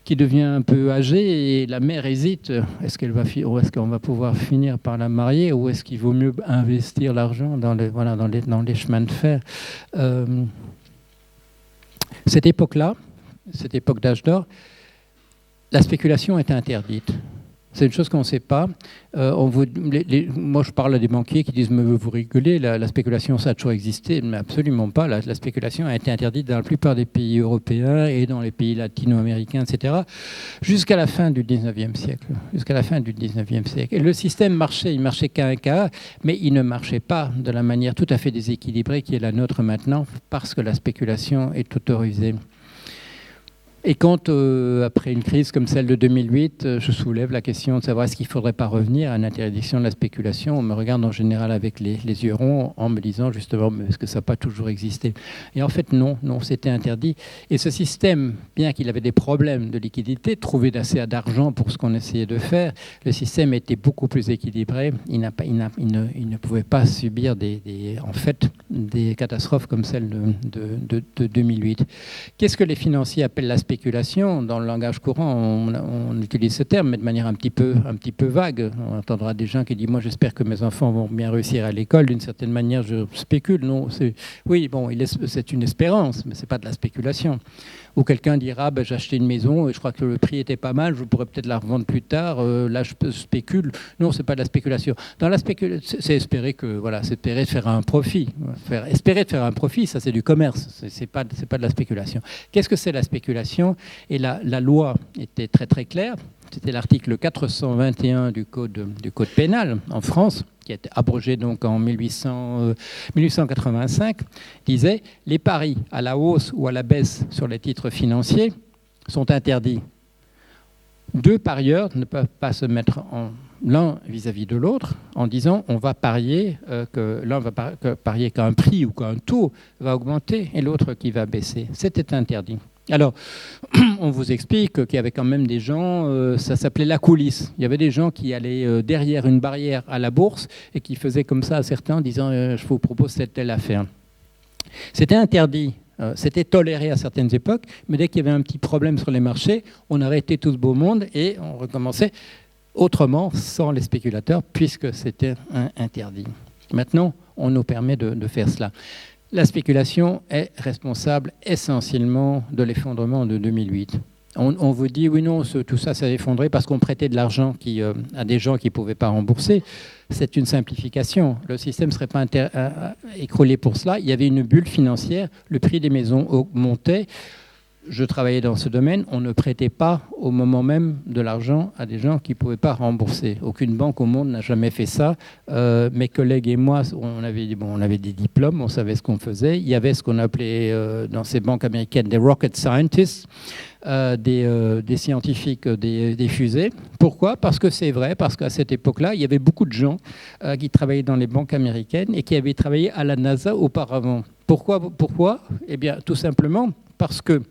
qui devient un peu âgée et la mère hésite. Est-ce qu'on va pouvoir finir par la marier ou est-ce qu'il vaut mieux investir l'argent dans les chemins de fer Cette époque-là, cette époque d'âge d'or, la spéculation était interdite. C'est une chose qu'on ne sait pas. Moi, je parle à des banquiers qui disent « Mais vous rigolez, la spéculation, ça a toujours existé. » Mais absolument pas. La spéculation a été interdite dans la plupart des pays européens et dans les pays latino-américains, etc., jusqu'à la fin du 19e siècle. Jusqu'à la fin du 19e siècle. Et le système marchait. Il marchait cas à cas, mais il ne marchait pas de la manière tout à fait déséquilibrée qui est la nôtre maintenant, parce que la spéculation est autorisée. Et quand, après une crise comme celle de 2008, je soulève la question de savoir est-ce qu'il ne faudrait pas revenir à une interdiction de la spéculation, on me regarde en général avec les yeux ronds en me disant justement « est-ce que ça n'a pas toujours existé ?» Et en fait, non, c'était interdit. Et ce système, bien qu'il avait des problèmes de liquidité, trouver assez d'argent pour ce qu'on essayait de faire, le système était beaucoup plus équilibré. Il ne pouvait pas subir des catastrophes comme celle de 2008. Qu'est-ce que les financiers appellent la spéculation ? Dans le langage courant, on utilise ce terme, mais de manière un petit peu vague. On entendra des gens qui disent « Moi, j'espère que mes enfants vont bien réussir à l'école. D'une certaine manière, je spécule. » Non, c'est une espérance, mais ce n'est pas de la spéculation. Ou quelqu'un dira « J'ai acheté une maison et je crois que le prix était pas mal, je pourrais peut-être la revendre plus tard. Là, je spécule. » Non, ce n'est pas de la spéculation. Dans la spéculation, c'est espérer de faire un profit. Espérer de faire un profit, ça, c'est du commerce. Ce n'est pas de la spéculation. Qu'est-ce que c'est la spéculation ? Et la loi était très très claire. C'était l'article 421 du code pénal en France, qui a été abrogé donc en 1885, disait « Les paris à la hausse ou à la baisse sur les titres financiers sont interdits. Deux parieurs ne peuvent pas se mettre l'un vis-à-vis de l'autre en disant on va parier que l'un va parier qu'un prix ou qu'un taux va augmenter et l'autre qui va baisser. » C'était interdit. Alors, on vous explique qu'il y avait quand même des gens, ça s'appelait la coulisse. Il y avait des gens qui allaient derrière une barrière à la bourse et qui faisaient comme ça à certains en disant je vous propose cette telle affaire. C'était interdit, c'était toléré à certaines époques, mais dès qu'il y avait un petit problème sur les marchés, on arrêtait tout ce beau monde et on recommençait autrement, sans les spéculateurs, puisque c'était interdit. Maintenant, on nous permet de faire cela. La spéculation est responsable essentiellement de l'effondrement de 2008. On vous dit, oui, non, tout ça s'est effondré parce qu'on prêtait de l'argent à des gens qui ne pouvaient pas rembourser. C'est une simplification. Le système ne serait pas écroulé pour cela. Il y avait une bulle financière, le prix des maisons augmentait. Je travaillais dans ce domaine, on ne prêtait pas au moment même de l'argent à des gens qui ne pouvaient pas rembourser. Aucune banque au monde n'a jamais fait ça. Mes collègues et moi, on avait des diplômes, on savait ce qu'on faisait. Il y avait ce qu'on appelait dans ces banques américaines des rocket scientists, des scientifiques des fusées. Pourquoi ? Parce que c'est vrai, parce qu'à cette époque-là, il y avait beaucoup de gens qui travaillaient dans les banques américaines et qui avaient travaillé à la NASA auparavant. Pourquoi ? Eh bien, tout simplement parce que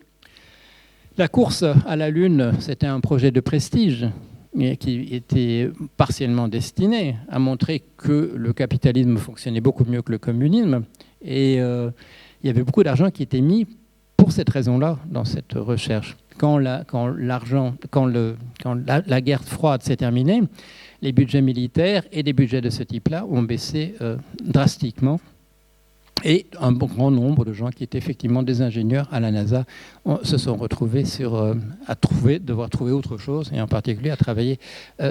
la course à la Lune, c'était un projet de prestige qui était partiellement destiné à montrer que le capitalisme fonctionnait beaucoup mieux que le communisme. Et il y avait beaucoup d'argent qui était mis pour cette raison-là dans cette recherche. Quand la guerre froide s'est terminée, les budgets militaires et des budgets de ce type-là ont baissé drastiquement. Et un grand nombre de gens qui étaient effectivement des ingénieurs à la NASA se sont retrouvés devoir trouver autre chose, et en particulier à travailler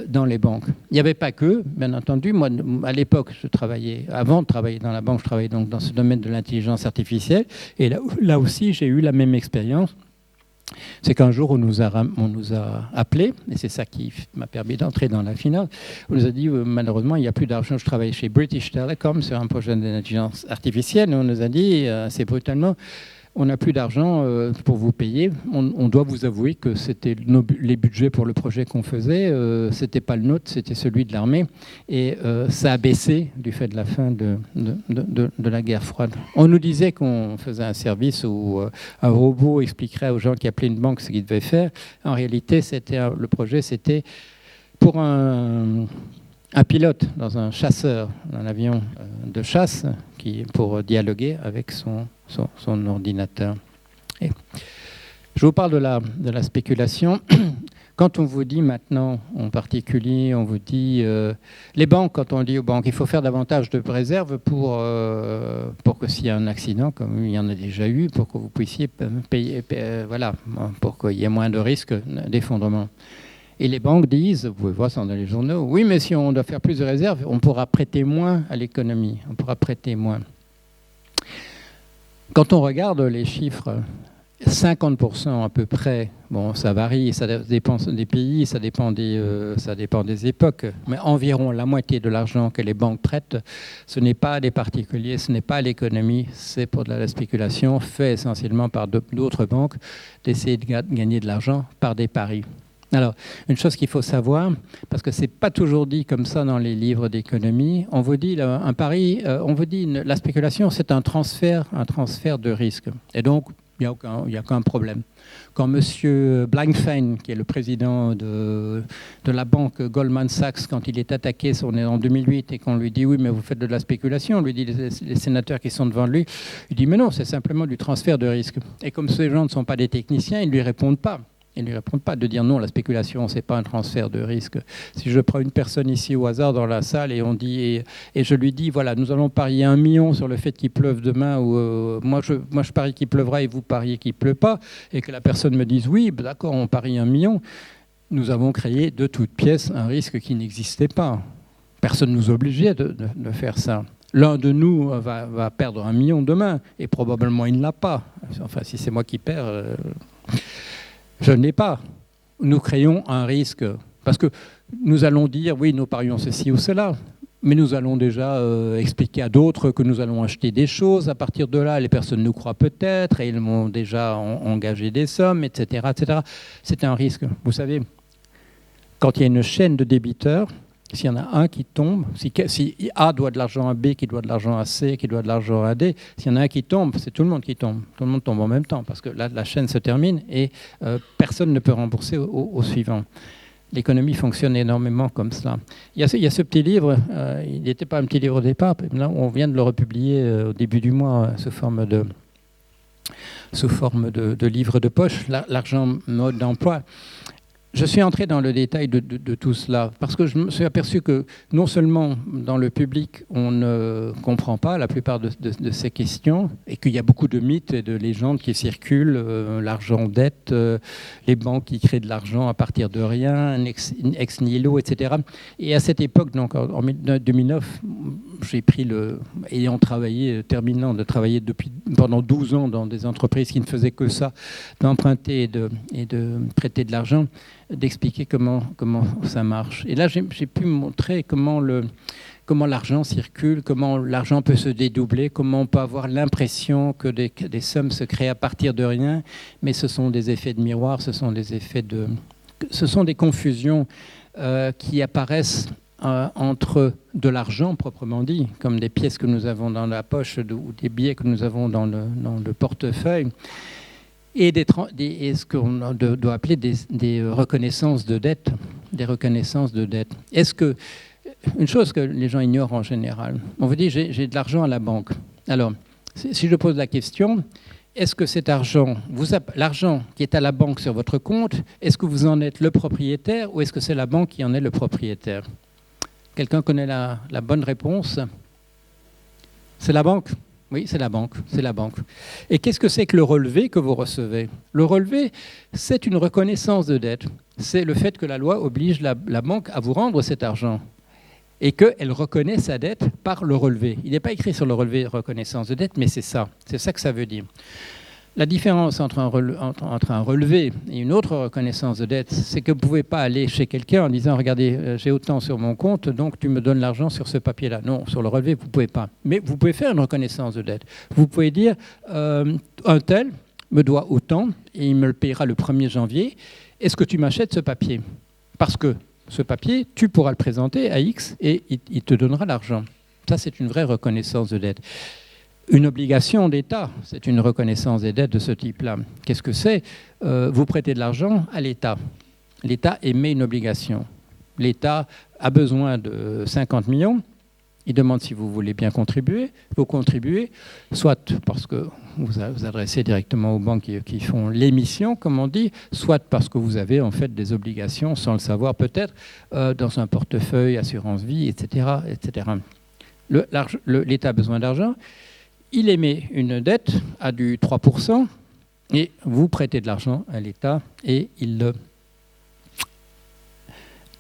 dans les banques. Il n'y avait pas que, bien entendu. Moi, à l'époque, avant de travailler dans la banque, je travaillais donc dans ce domaine de l'intelligence artificielle. Et là aussi, j'ai eu la même expérience. c'est qu'un jour, on nous a appelés, et c'est ça qui m'a permis d'entrer dans la finance. On nous a dit, malheureusement, il n'y a plus d'argent. Je travaillais chez British Telecom sur un projet d'intelligence artificielle, et on nous a dit, assez brutalement, on n'a plus d'argent pour vous payer. On doit vous avouer que c'était les budgets pour le projet qu'on faisait. Ce n'était pas le nôtre, c'était celui de l'armée. Et ça a baissé du fait de la fin de la guerre froide. On nous disait qu'on faisait un service où un robot expliquerait aux gens qui appelaient une banque ce qu'ils devaient faire. En réalité, le projet, c'était pour un pilote dans un chasseur, un avion de chasse, pour dialoguer avec son ordinateur. Et je vous parle de la spéculation. Quand on vous dit maintenant, en particulier, on vous dit, les banques, quand on dit aux banques, il faut faire davantage de réserves pour que s'il y a un accident, comme il y en a déjà eu, pour que vous puissiez payer, voilà, pour qu'il y ait moins de risques d'effondrement. Et les banques disent, vous pouvez voir ça dans les journaux, oui, mais si on doit faire plus de réserves, on pourra prêter moins à l'économie, on pourra prêter moins. Quand on regarde les chiffres, 50% à peu près, bon, ça varie, ça dépend des pays, ça dépend des époques, mais environ la moitié de l'argent que les banques prêtent, ce n'est pas à des particuliers, ce n'est pas à l'économie, c'est pour de la spéculation, fait essentiellement par d'autres banques, d'essayer de gagner de l'argent par des paris. Alors, une chose qu'il faut savoir, parce que ce n'est pas toujours dit comme ça dans les livres d'économie, on vous dit un pari, on vous dit la spéculation, c'est un transfert de risque. Et donc, il n'y a aucun problème. Quand M. Blankfein, qui est le président de la banque Goldman Sachs, quand il est attaqué en 2008 et qu'on lui dit « oui, mais vous faites de la spéculation », on lui dit les sénateurs qui sont devant lui, il dit « mais non, c'est simplement du transfert de risque ». Et comme ces gens ne sont pas des techniciens, ils ne lui répondent pas. Ils ne lui répondent pas de dire non, la spéculation, ce n'est pas un transfert de risque. Si je prends une personne ici au hasard dans la salle et je lui dis, voilà, nous allons parier 1 million sur le fait qu'il pleuve demain, ou moi je parie qu'il pleuvra et vous pariez qu'il ne pleut pas, et que la personne me dise oui, d'accord, on parie 1 million, nous avons créé de toutes pièces un risque qui n'existait pas. Personne ne nous obligeait de faire ça. L'un de nous va perdre 1 million demain, et probablement il ne l'a pas. Enfin, si c'est moi qui perds... Je ne l'ai pas. Nous créons un risque. Parce que nous allons dire, oui, nous parions ceci ou cela, mais nous allons déjà expliquer à d'autres que nous allons acheter des choses. À partir de là, les personnes nous croient peut-être et ils m'ont déjà engagé des sommes, etc., etc. C'est un risque. Vous savez, quand il y a une chaîne de débiteurs, s'il y en a un qui tombe, si A doit de l'argent à B, qui doit de l'argent à C, qui doit de l'argent à D, s'il y en a un qui tombe, c'est tout le monde qui tombe. Tout le monde tombe en même temps, parce que là, la chaîne se termine et personne ne peut rembourser au suivant. L'économie fonctionne énormément comme cela. Il y a ce petit livre, il n'était pas un petit livre au départ, là, on vient de le republier au début du mois sous forme de livre de poche, l'argent mode d'emploi. Je suis entré dans le détail de tout cela parce que je me suis aperçu que non seulement dans le public, on ne comprend pas la plupart de ces questions et qu'il y a beaucoup de mythes et de légendes qui circulent, l'argent dette, les banques qui créent de l'argent à partir de rien, ex nihilo, etc. Et à cette époque, donc en 2009, j'ai pris terminant de travailler pendant 12 ans dans des entreprises qui ne faisaient que ça, d'emprunter et de prêter de l'argent, d'expliquer comment ça marche. Et là, j'ai pu montrer comment l'argent circule, comment l'argent peut se dédoubler, comment on peut avoir l'impression que des sommes se créent à partir de rien, mais ce sont des effets de miroir, ce sont des confusions qui apparaissent entre de l'argent proprement dit, comme des pièces que nous avons dans la poche ou des billets que nous avons dans le portefeuille, et ce qu'on doit appeler des reconnaissances de dette. Des reconnaissances de dette. Une chose que les gens ignorent en général, on vous dit j'ai de l'argent à la banque. Alors, si je pose la question, est-ce que cet argent, l'argent qui est à la banque sur votre compte, est-ce que vous en êtes le propriétaire ou est-ce que c'est la banque qui en est le propriétaire? Quelqu'un connaît la bonne réponse? C'est la banque? Oui, c'est la banque. Et qu'est-ce que c'est que le relevé que vous recevez? Le relevé, c'est une reconnaissance de dette. C'est le fait que la loi oblige la banque à vous rendre cet argent et qu'elle reconnaît sa dette par le relevé. Il n'est pas écrit sur le relevé de reconnaissance de dette, mais c'est ça. C'est ça que ça veut dire. La différence entre un relevé et une autre reconnaissance de dette, c'est que vous ne pouvez pas aller chez quelqu'un en disant « Regardez, j'ai autant sur mon compte, donc tu me donnes l'argent sur ce papier-là ». Non, sur le relevé, vous ne pouvez pas. Mais vous pouvez faire une reconnaissance de dette. Vous pouvez dire un tel me doit autant et il me le payera le 1er janvier. Est-ce que tu m'achètes ce papier ? Parce que ce papier, tu pourras le présenter à X et il te donnera l'argent. Ça, c'est une vraie reconnaissance de dette. Une obligation d'État, c'est une reconnaissance des dettes de ce type-là. Qu'est-ce que c'est ? Vous prêtez de l'argent à l'État. L'État émet une obligation. L'État a besoin de 50 millions. Il demande si vous voulez bien contribuer. Vous contribuez, soit parce que vous vous adressez directement aux banques qui font l'émission, comme on dit, soit parce que vous avez en fait des obligations, sans le savoir peut-être, dans un portefeuille, assurance vie, etc. etc. L'État a besoin d'argent. Il émet une dette à du 3% et vous prêtez de l'argent à l'État et il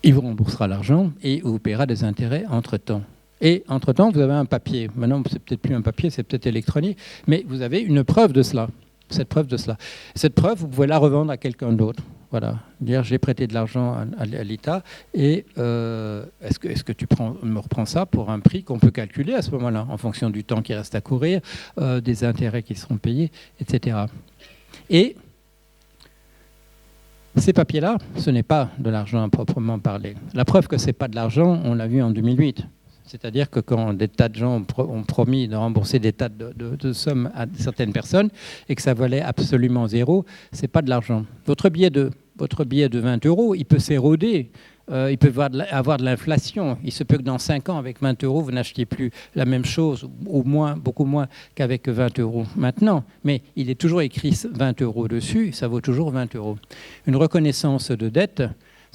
vous remboursera l'argent et vous paiera des intérêts entre-temps. Et entre-temps, vous avez un papier. Maintenant, c'est peut-être plus un papier, c'est peut-être électronique, mais vous avez une preuve de cela. Cette preuve, vous pouvez la revendre à quelqu'un d'autre. Voilà, dire j'ai prêté de l'argent à l'État et est-ce que tu me reprends ça pour un prix qu'on peut calculer à ce moment-là, en fonction du temps qui reste à courir, des intérêts qui seront payés, etc. Et ces papiers-là, ce n'est pas de l'argent à proprement parler. La preuve que ce n'est pas de l'argent, on l'a vu en 2008. C'est-à-dire que quand des tas de gens ont promis de rembourser des tas de sommes à certaines personnes et que ça valait absolument zéro, ce n'est pas de l'argent. Votre billet de 20 €, il peut s'éroder, il peut avoir de l'inflation. Il se peut que dans 5 ans, avec 20 €, vous n'achetiez plus la même chose, au moins, beaucoup moins qu'avec 20 € maintenant. Mais il est toujours écrit 20 € dessus, ça vaut toujours 20 €. Une reconnaissance de dette,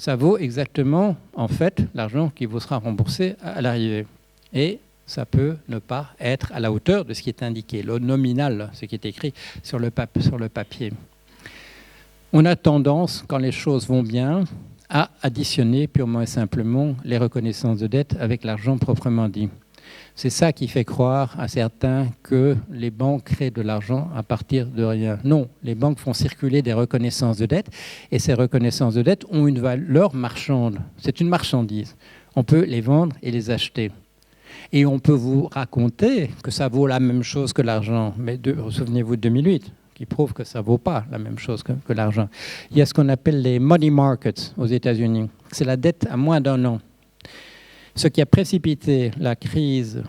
ça vaut exactement, en fait, l'argent qui vous sera remboursé à l'arrivée. Et ça peut ne pas être à la hauteur de ce qui est indiqué, le nominal, ce qui est écrit sur le papier. On a tendance, quand les choses vont bien, à additionner purement et simplement les reconnaissances de dette avec l'argent proprement dit. C'est ça qui fait croire à certains que les banques créent de l'argent à partir de rien. Non, les banques font circuler des reconnaissances de dette et ces reconnaissances de dette ont une valeur marchande. C'est une marchandise. On peut les vendre et les acheter. Et on peut vous raconter que ça vaut la même chose que l'argent. Mais souvenez-vous de 2008, qui prouve que ça ne vaut pas la même chose que l'argent. Il y a ce qu'on appelle les money markets aux États-Unis. C'est la dette à moins d'1 an. Ce qui a précipité la crise,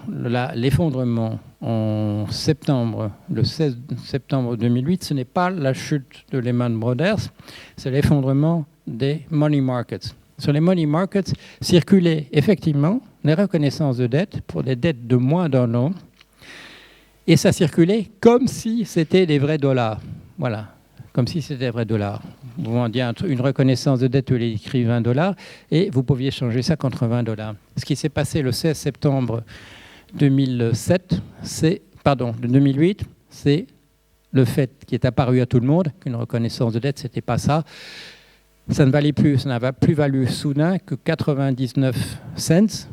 l'effondrement en septembre, le 16 septembre 2008, ce n'est pas la chute de Lehman Brothers, c'est l'effondrement des money markets. Sur les money markets circulaient effectivement les reconnaissances de dette pour des dettes de moins d'1 an, et ça circulait comme si c'était des vrais dollars. Voilà, comme si c'était des vrais dollars. Vous vendiez une reconnaissance de dette où il est écrit 20 $ et vous pouviez changer ça contre 20 $. Ce qui s'est passé le 16 septembre 2008, c'est le fait qui est apparu à tout le monde qu'une reconnaissance de dette, ce n'était pas ça. Ça ne valait plus, ça n'avait plus valu soudain que 99 cents.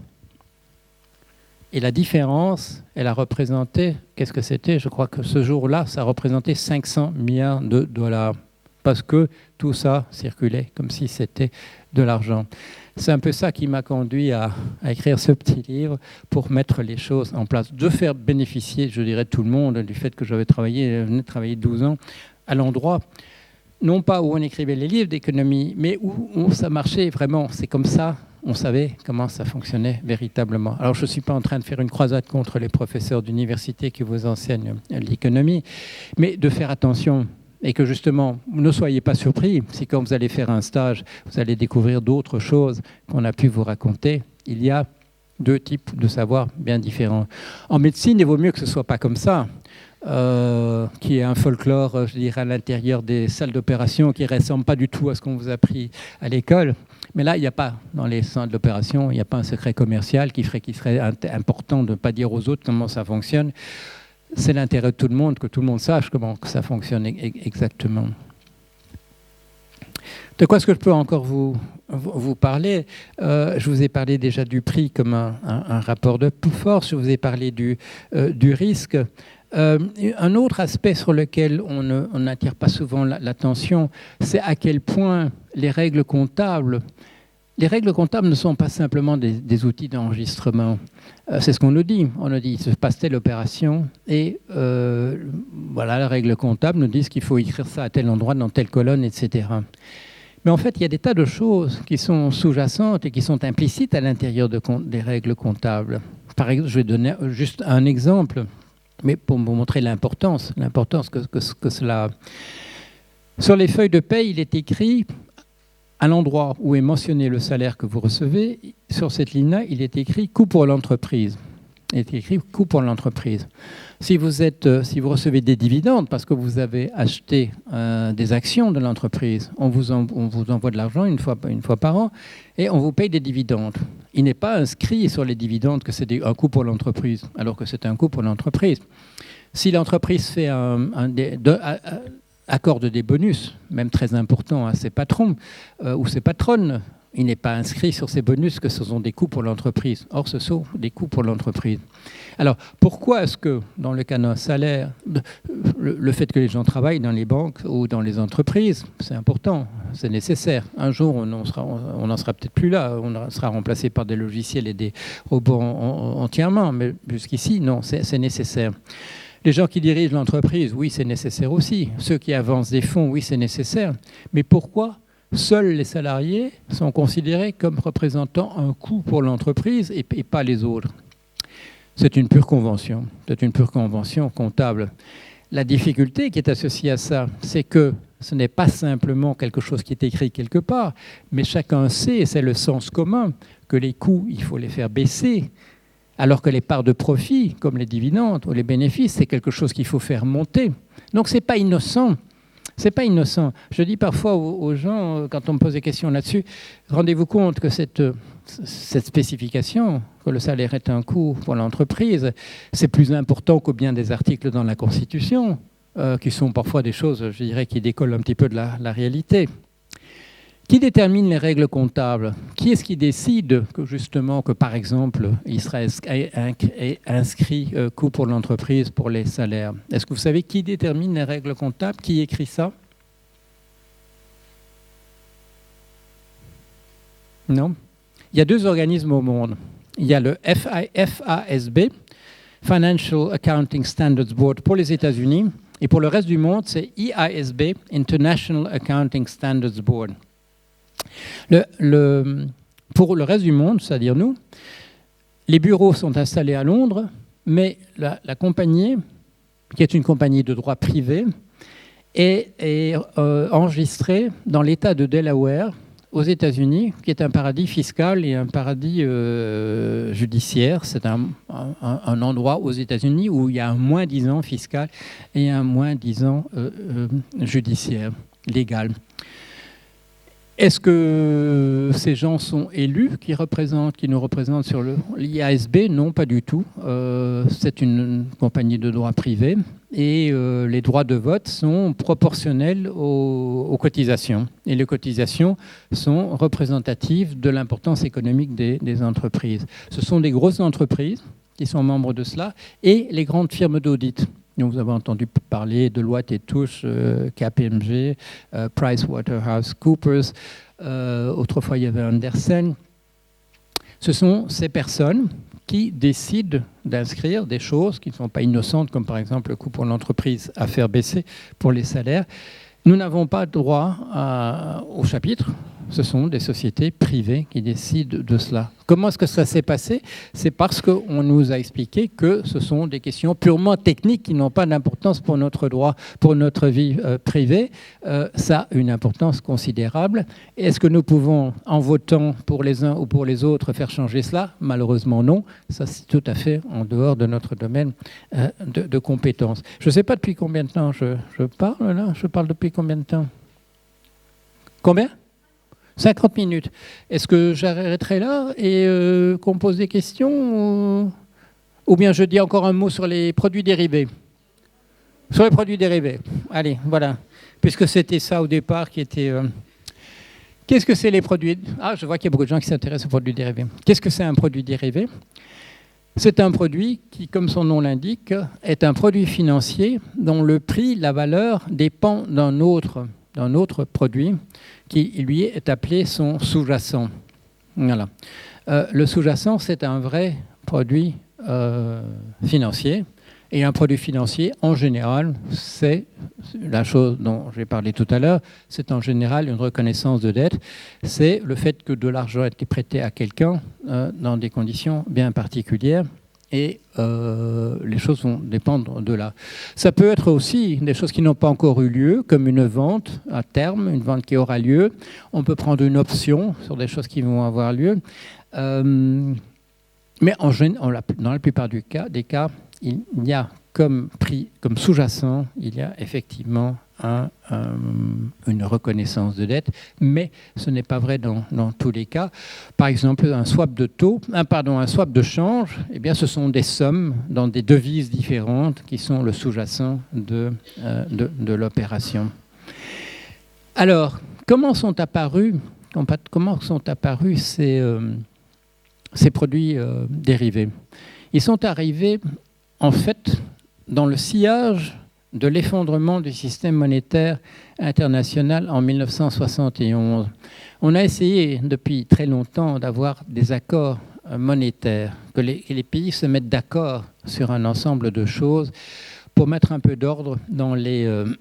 Et la différence, elle a représenté, qu'est-ce que c'était ? Je crois que ce jour-là, ça représentait 500 milliards de dollars. Parce que tout ça circulait comme si c'était de l'argent. C'est un peu ça qui m'a conduit à écrire ce petit livre pour mettre les choses en place, de faire bénéficier, je dirais, tout le monde du fait que j'avais venais de travailler 12 ans à l'endroit, non pas où on écrivait les livres d'économie, mais où ça marchait vraiment. C'est comme ça, on savait comment ça fonctionnait véritablement. Alors je ne suis pas en train de faire une croisade contre les professeurs d'université qui vous enseignent l'économie, mais de faire attention. Et que justement, ne soyez pas surpris si quand vous allez faire un stage, vous allez découvrir d'autres choses qu'on a pu vous raconter. Il y a 2 types de savoirs bien différents. En médecine, il vaut mieux que ce ne soit pas comme ça, qu'il y ait un folklore, je dirais, à l'intérieur des salles d'opération qui ne ressemble pas du tout à ce qu'on vous a appris à l'école. Mais là, il n'y a pas, dans les salles d'opération, il n'y a pas un secret commercial qui serait important de ne pas dire aux autres comment ça fonctionne. C'est l'intérêt de tout le monde, que tout le monde sache comment ça fonctionne exactement. De quoi est-ce que je peux encore vous parler ? Je vous ai parlé déjà du prix comme un rapport de force, je vous ai parlé du risque. Un autre aspect sur lequel on n'attire pas souvent l'attention, c'est à quel point les règles comptables ne sont pas simplement des outils d'enregistrement. C'est ce qu'on nous dit. On nous dit, il se passe telle opération et voilà, les règles comptables nous disent qu'il faut écrire ça à tel endroit, dans telle colonne, etc. Mais en fait, il y a des tas de choses qui sont sous-jacentes et qui sont implicites à l'intérieur des règles comptables. Par exemple, je vais donner juste un exemple, mais pour vous montrer l'importance que cela a. Sur les feuilles de paie, il est écrit, à l'endroit où est mentionné le salaire que vous recevez, sur cette ligne-là, il est écrit « coût pour l'entreprise ». Il est écrit « coût pour l'entreprise ». Si vous recevez des dividendes parce que vous avez acheté des actions de l'entreprise, on vous envoie de l'argent une fois par an et on vous paye des dividendes. Il n'est pas inscrit sur les dividendes que c'est un coût pour l'entreprise, alors que c'est un coût pour l'entreprise. Si l'entreprise fait accorde des bonus, même très importants à ses patrons ou ses patronnes, il n'est pas inscrit sur ces bonus que ce sont des coûts pour l'entreprise. Or, ce sont des coûts pour l'entreprise. Alors, pourquoi est-ce que, dans le cas d'un salaire, le fait que les gens travaillent dans les banques ou dans les entreprises, c'est important, c'est nécessaire. Un jour, on n'en sera peut-être plus là, on sera remplacé par des logiciels et des robots entièrement, mais jusqu'ici, non, c'est nécessaire. Les gens qui dirigent l'entreprise, oui, c'est nécessaire aussi. Ceux qui avancent des fonds, oui, c'est nécessaire. Mais pourquoi seuls les salariés sont considérés comme représentant un coût pour l'entreprise et pas les autres? C'est une pure convention. C'est une pure convention comptable. La difficulté qui est associée à ça, c'est que ce n'est pas simplement quelque chose qui est écrit quelque part, mais chacun sait, et c'est le sens commun, que les coûts, il faut les faire baisser, alors que les parts de profit, comme les dividendes ou les bénéfices, c'est quelque chose qu'il faut faire monter. Donc, ce n'est pas innocent. C'est pas innocent. Je dis parfois aux gens, quand on me pose des questions là-dessus, rendez-vous compte que cette spécification, que le salaire est un coût pour l'entreprise, c'est plus important qu'au bien des articles dans la Constitution, qui sont parfois des choses, je dirais, qui décollent un petit peu de la réalité. Qui détermine les règles comptables? Qui est-ce qui décide que par exemple, il sera inscrit coût pour l'entreprise pour les salaires? Est-ce que vous savez qui détermine les règles comptables? Qui écrit ça? Non? Il y a deux organismes au monde. Il y a le FASB, Financial Accounting Standards Board pour les États-Unis, et pour le reste du monde, c'est IASB, International Accounting Standards Board. Pour le reste du monde, c'est-à-dire nous, les bureaux sont installés à Londres, mais la compagnie, qui est une compagnie de droit privé, est enregistrée dans l'État de Delaware, aux États-Unis, qui est un paradis fiscal et un paradis judiciaire. C'est un endroit aux États-Unis où il y a un moins-disant fiscal et un moins-disant judiciaire, légal. Est-ce que ces gens sont élus, qui nous représentent sur l'IASB? Non, pas du tout. C'est une compagnie de droit privé et les droits de vote sont proportionnels aux cotisations. Et les cotisations sont représentatives de l'importance économique des entreprises. Ce sont des grosses entreprises qui sont membres de cela et les grandes firmes d'audit. Donc, vous avez entendu parler de Deloitte et Touche, KPMG, PricewaterhouseCoopers, autrefois il y avait Andersen. Ce sont ces personnes qui décident d'inscrire des choses qui ne sont pas innocentes, comme par exemple le coût pour l'entreprise à faire baisser pour les salaires. Nous n'avons pas droit au chapitre. Ce sont des sociétés privées qui décident de cela. Comment est-ce que ça s'est passé? C'est parce qu'on nous a expliqué que ce sont des questions purement techniques qui n'ont pas d'importance pour notre droit, pour notre vie privée. Ça a une importance considérable. Est-ce que nous pouvons, en votant pour les uns ou pour les autres, faire changer cela? Malheureusement non. Ça, c'est tout à fait en dehors de notre domaine de compétences. Je ne sais pas depuis combien de temps je parle là. Je parle depuis combien de temps? Combien? 50 minutes. Est-ce que j'arrêterai là et qu'on me pose des questions ou bien je dis encore un mot sur les produits dérivés? Sur les produits dérivés. Allez, voilà. Puisque c'était ça au départ qui était... Qu'est-ce que c'est les produits... Ah, je vois qu'il y a beaucoup de gens qui s'intéressent aux produits dérivés. Qu'est-ce que c'est un produit dérivé? C'est un produit qui, comme son nom l'indique, est un produit financier dont le prix, la valeur, dépend d'un autre produit qui, lui, est appelé son sous-jacent. Voilà. Le sous-jacent, c'est un vrai produit financier. Et un produit financier, en général, c'est la chose dont j'ai parlé tout à l'heure, c'est en général une reconnaissance de dette. C'est le fait que de l'argent a été prêté à quelqu'un dans des conditions bien particulières. Et les choses vont dépendre de là. Ça peut être aussi des choses qui n'ont pas encore eu lieu, comme une vente à terme, une vente qui aura lieu. On peut prendre une option sur des choses qui vont avoir lieu. Mais dans la plupart des cas, il y a comme sous-jacent, il y a effectivement une reconnaissance de dette, mais ce n'est pas vrai dans tous les cas. Par exemple, un swap de change, eh bien, ce sont des sommes dans des devises différentes qui sont le sous-jacent de l'opération. Alors, comment sont apparus ces produits dérivés? Ils sont arrivés, en fait, dans le sillage de l'effondrement du système monétaire international en 1971. On a essayé depuis très longtemps d'avoir des accords monétaires, que les pays se mettent d'accord sur un ensemble de choses pour mettre un peu d'ordre dans le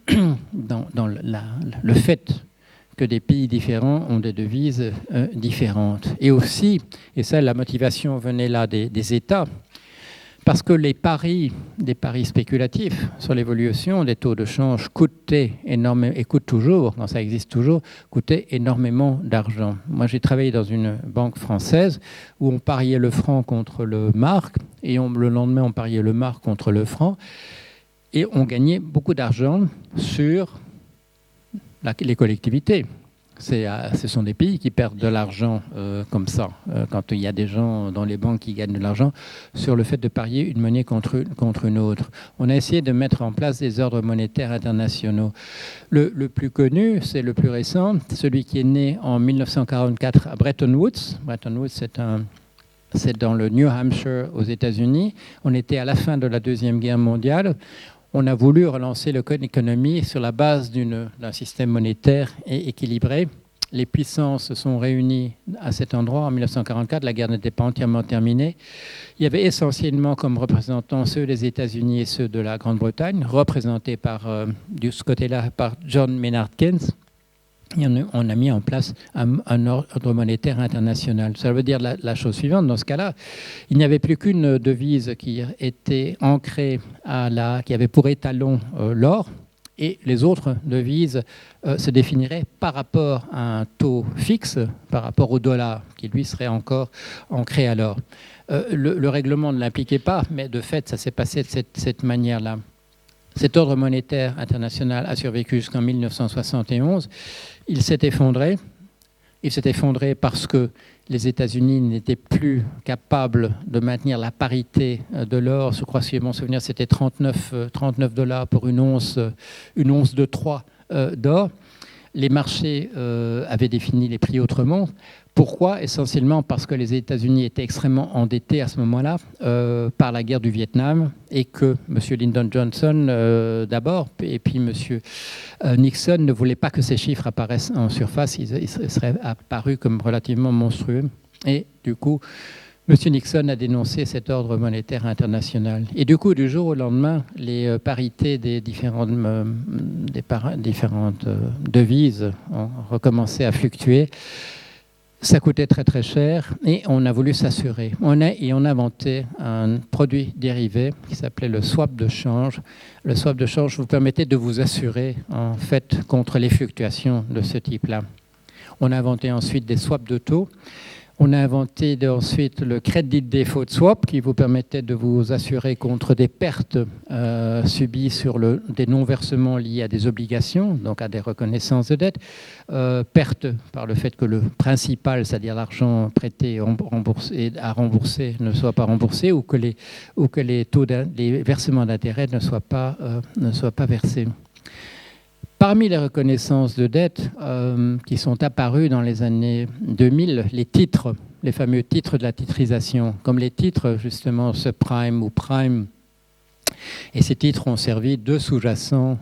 fait que des pays différents ont des devises différentes. Et aussi, et ça, la motivation venait là des États, parce que des paris spéculatifs sur l'évolution des taux de change coûtaient énormément, et coûtent toujours, quand ça existe toujours, coûtaient énormément d'argent. Moi, j'ai travaillé dans une banque française où on pariait le franc contre le mark, et le lendemain, on pariait le mark contre le franc, et on gagnait beaucoup d'argent sur les collectivités. Ce sont des pays qui perdent de l'argent comme ça, quand il y a des gens dans les banques qui gagnent de l'argent sur le fait de parier une monnaie contre une autre. On a essayé de mettre en place des ordres monétaires internationaux. Le plus connu, c'est le plus récent, celui qui est né en 1944 à Bretton Woods. Bretton Woods, c'est dans le New Hampshire aux États-Unis. On était à la fin de la Deuxième Guerre mondiale. On a voulu relancer l'économie sur la base d'un système monétaire équilibré. Les puissances se sont réunies à cet endroit en 1944. La guerre n'était pas entièrement terminée. Il y avait essentiellement comme représentants ceux des États-Unis et ceux de la Grande-Bretagne, représentés de ce côté-là par John Maynard Keynes. Et on a mis en place un ordre monétaire international. Ça veut dire la chose suivante. Dans ce cas-là, il n'y avait plus qu'une devise qui était ancrée qui avait pour étalon l'or, et les autres devises se définiraient par rapport à un taux fixe, par rapport au dollar, qui lui serait encore ancré à l'or. Le règlement ne l'impliquait pas, mais de fait, ça s'est passé de cette manière-là. Cet ordre monétaire international a survécu jusqu'en 1971. Il s'est effondré. Il s'est effondré parce que les États-Unis n'étaient plus capables de maintenir la parité de l'or. Je crois, si mon souvenir, c'était 39 $ pour une once de 3 d'or. Les marchés avaient défini les prix autrement. Pourquoi? Essentiellement parce que les États-Unis étaient extrêmement endettés à ce moment-là par la guerre du Vietnam, et que M. Lyndon Johnson d'abord et puis M. Nixon ne voulaient pas que ces chiffres apparaissent en surface. Ils seraient apparus comme relativement monstrueux. Et du coup, M. Nixon a dénoncé cet ordre monétaire international. Et du coup, du jour au lendemain, les parités des différentes devises ont recommencé à fluctuer. Ça coûtait très très cher et on a voulu s'assurer. On a inventé un produit dérivé qui s'appelait le swap de change. Le swap de change vous permettait de vous assurer en fait contre les fluctuations de ce type-là. On a inventé ensuite des swaps de taux. On a inventé ensuite le credit default swap qui vous permettait de vous assurer contre des pertes subies sur des non-versements liés à des obligations, donc à des reconnaissances de dette, pertes par le fait que le principal, c'est-à-dire l'argent prêté à rembourser, ne soit pas remboursé, ou que les versements d'intérêt ne soient pas versés. Parmi les reconnaissances de dette qui sont apparues dans les années 2000, les titres, les fameux titres de la titrisation, comme les titres justement subprime ou prime. Et ces titres ont servi de sous-jacents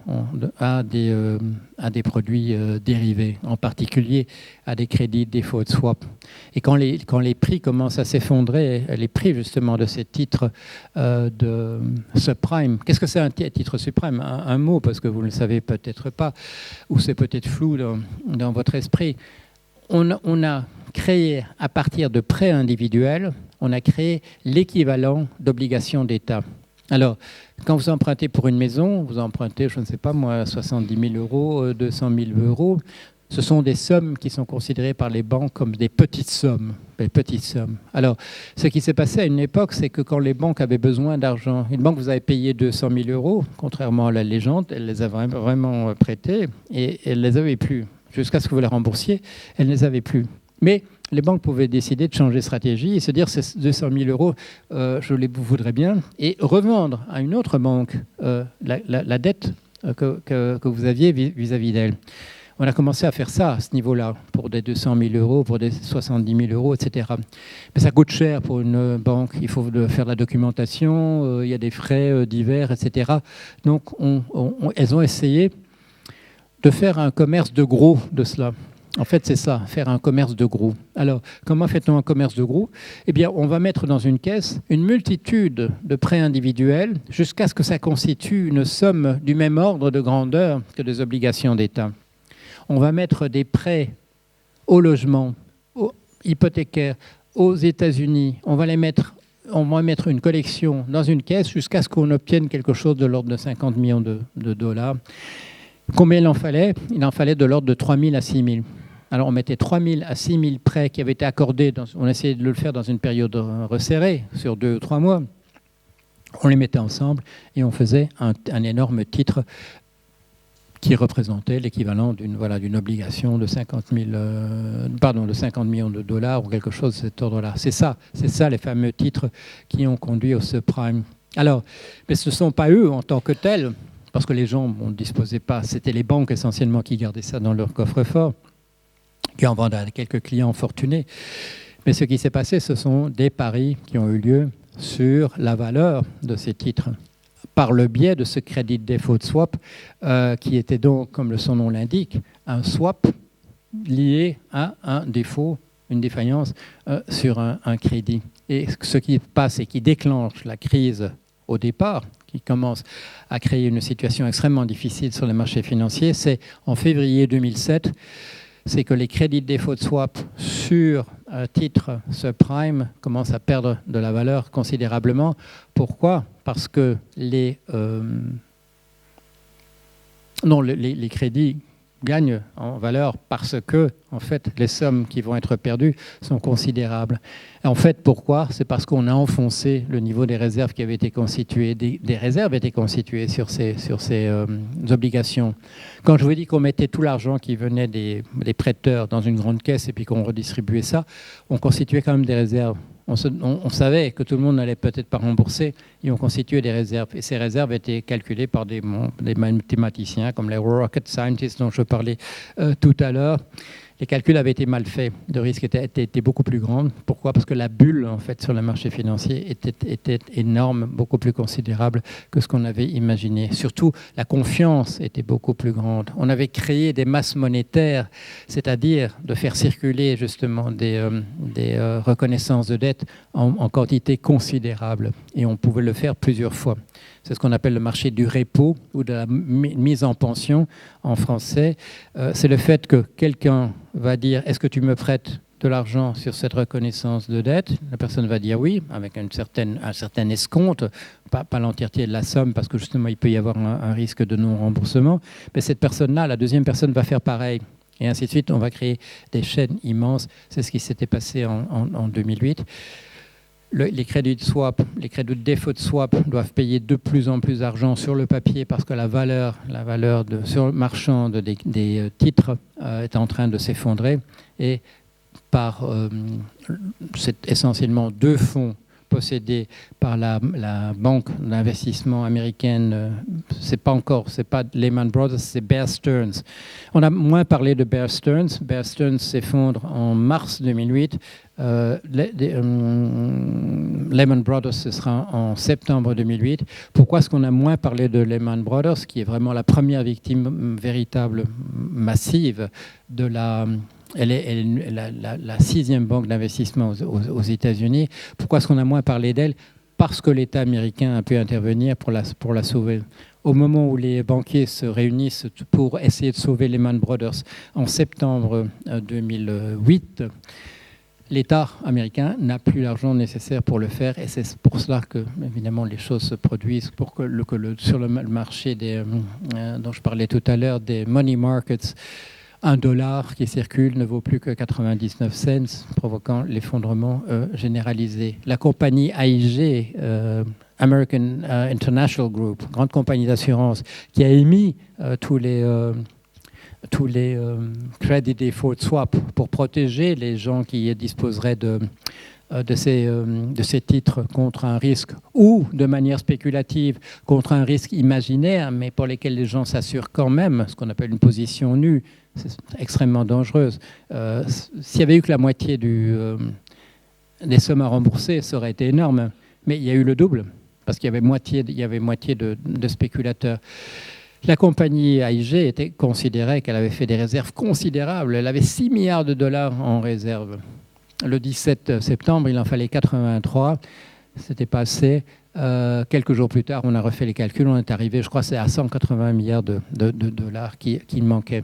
à des produits dérivés, en particulier à des crédits default swap. Et quand les prix commencent à s'effondrer, les prix justement de ces titres de subprime, qu'est-ce que c'est un titre subprime? Un mot, parce que vous ne le savez peut-être pas, ou c'est peut-être flou dans votre esprit. On a créé, à partir de prêts individuels, on a créé l'équivalent d'obligations d'État. Alors, quand vous empruntez pour une maison, vous empruntez, je ne sais pas moi, 70 000 euros, 200 000 euros. Ce sont des sommes qui sont considérées par les banques comme des petites sommes. Des petites sommes. Alors, ce qui s'est passé à une époque, c'est que quand les banques avaient besoin d'argent, une banque vous avait payé 200 000 euros, contrairement à la légende, elle les avait vraiment prêtés et elle ne les avait plus. Jusqu'à ce que vous les remboursiez, elle ne les avait plus. Mais les banques pouvaient décider de changer de stratégie et se dire ces 200 000 euros, je les voudrais bien, et revendre à une autre banque la dette que vous aviez vis-à-vis d'elle. On a commencé à faire ça à ce niveau-là, pour des 200 000 euros, pour des 70 000 euros, etc. Mais ça coûte cher pour une banque. Il faut faire de la documentation, il y a des frais divers, etc. Donc, elles ont essayé de faire un commerce de gros de cela. En fait, c'est ça, faire un commerce de gros. Alors, comment fait-on un commerce de gros? Eh bien, on va mettre dans une caisse une multitude de prêts individuels jusqu'à ce que ça constitue une somme du même ordre de grandeur que des obligations d'État. On va mettre des prêts au logement, hypothécaires, aux États-Unis. On va mettre une collection dans une caisse jusqu'à ce qu'on obtienne quelque chose de l'ordre de 50 millions de dollars. Combien il en fallait? Il en fallait de l'ordre de 3 000 à 6 000. Alors on mettait 3 000 à 6 000 prêts qui avaient été accordés, on essayait de le faire dans une période resserrée, sur 2 ou 3 mois. On les mettait ensemble et on faisait un énorme titre qui représentait l'équivalent d'une obligation de 50 millions de dollars ou quelque chose de cet ordre-là. C'est ça les fameux titres qui ont conduit au subprime. Alors, mais ce ne sont pas eux en tant que tels, parce que les gens ne disposaient pas, c'était les banques essentiellement qui gardaient ça dans leur coffre-fort, qui en vendaient à quelques clients fortunés. Mais ce qui s'est passé, ce sont des paris qui ont eu lieu sur la valeur de ces titres, par le biais de ce credit default swap, qui était donc, comme son nom l'indique, un swap lié à un défaut, une défaillance sur un crédit. Et ce qui passe et qui déclenche la crise au départ, qui commence à créer une situation extrêmement difficile sur les marchés financiers, c'est en février 2007, c'est que les crédits default swap sur titres subprime commencent à perdre de la valeur considérablement. Pourquoi? Parce que les crédits gagnent en valeur parce que, en fait, les sommes qui vont être perdues sont considérables. Et en fait, pourquoi? C'est parce qu'on a enfoncé le niveau des réserves qui avaient été constituées. Des réserves étaient constituées sur ces obligations. Quand je vous dis qu'on mettait tout l'argent qui venait des prêteurs dans une grande caisse et puis qu'on redistribuait ça, on constituait quand même des réserves. On savait que tout le monde n'allait peut-être pas rembourser et on constituait des réserves. Et ces réserves étaient calculées par des mathématiciens comme les rocket scientists dont je parlais tout à l'heure. Les calculs avaient été mal faits. Le risque était beaucoup plus grand. Pourquoi? Parce que la bulle, en fait, sur le marché financier était énorme, beaucoup plus considérable que ce qu'on avait imaginé. Surtout, la confiance était beaucoup plus grande. On avait créé des masses monétaires, c'est-à-dire de faire circuler justement des reconnaissances de dette en quantité considérable. Et on pouvait le faire plusieurs fois. C'est ce qu'on appelle le marché du repo ou de la mise en pension en français. C'est le fait que quelqu'un va dire « Est-ce que tu me prêtes de l'argent sur cette reconnaissance de dette ?» La personne va dire oui, avec un certain escompte, pas l'entièreté de la somme, parce que justement il peut y avoir un risque de non-remboursement. Mais cette personne-là, la deuxième personne va faire pareil. Et ainsi de suite, on va créer des chaînes immenses. C'est ce qui s'était passé en 2008. Les crédits de swap, les crédits de default swap doivent payer de plus en plus d'argent sur le papier parce que la valeur sur le marchand des titres est en train de s'effondrer. Et c'est essentiellement deux fonds possédée par la banque d'investissement américaine. C'est pas Lehman Brothers, c'est Bear Stearns. On a moins parlé de Bear Stearns. Bear Stearns s'effondre en mars 2008. Lehman Brothers, ce sera en septembre 2008. Pourquoi est-ce qu'on a moins parlé de Lehman Brothers, qui est vraiment la première victime véritable, massive de elle est la sixième banque d'investissement aux États-Unis. Pourquoi est-ce qu'on a moins parlé d'elle? Parce que l'État américain a pu intervenir pour la sauver. Au moment où les banquiers se réunissent pour essayer de sauver Lehman Brothers en septembre 2008, l'État américain n'a plus l'argent nécessaire pour le faire, et c'est pour cela que, évidemment, les choses se produisent pour que sur le marché dont je parlais tout à l'heure, des money markets, $1 qui circule ne vaut plus que 99 cents, provoquant l'effondrement généralisé. La compagnie AIG, American International Group, grande compagnie d'assurance, qui a émis tous les credit default swap pour protéger les gens qui disposeraient de ces titres contre un risque, ou de manière spéculative contre un risque imaginaire, mais pour lesquels les gens s'assurent quand même, ce qu'on appelle une position nue. C'est extrêmement dangereuse. S'il y avait eu que la moitié des sommes à rembourser, ça aurait été énorme. Mais il y a eu le double, parce qu'il y avait moitié de spéculateurs. La compagnie AIG considérait qu'elle avait fait des réserves considérables. Elle avait 6 milliards de dollars en réserve. Le 17 septembre, il en fallait 83. C'était pas assez. Quelques jours plus tard, on a refait les calculs. On est arrivé, je crois, c'est à 180 milliards de dollars qui manquaient.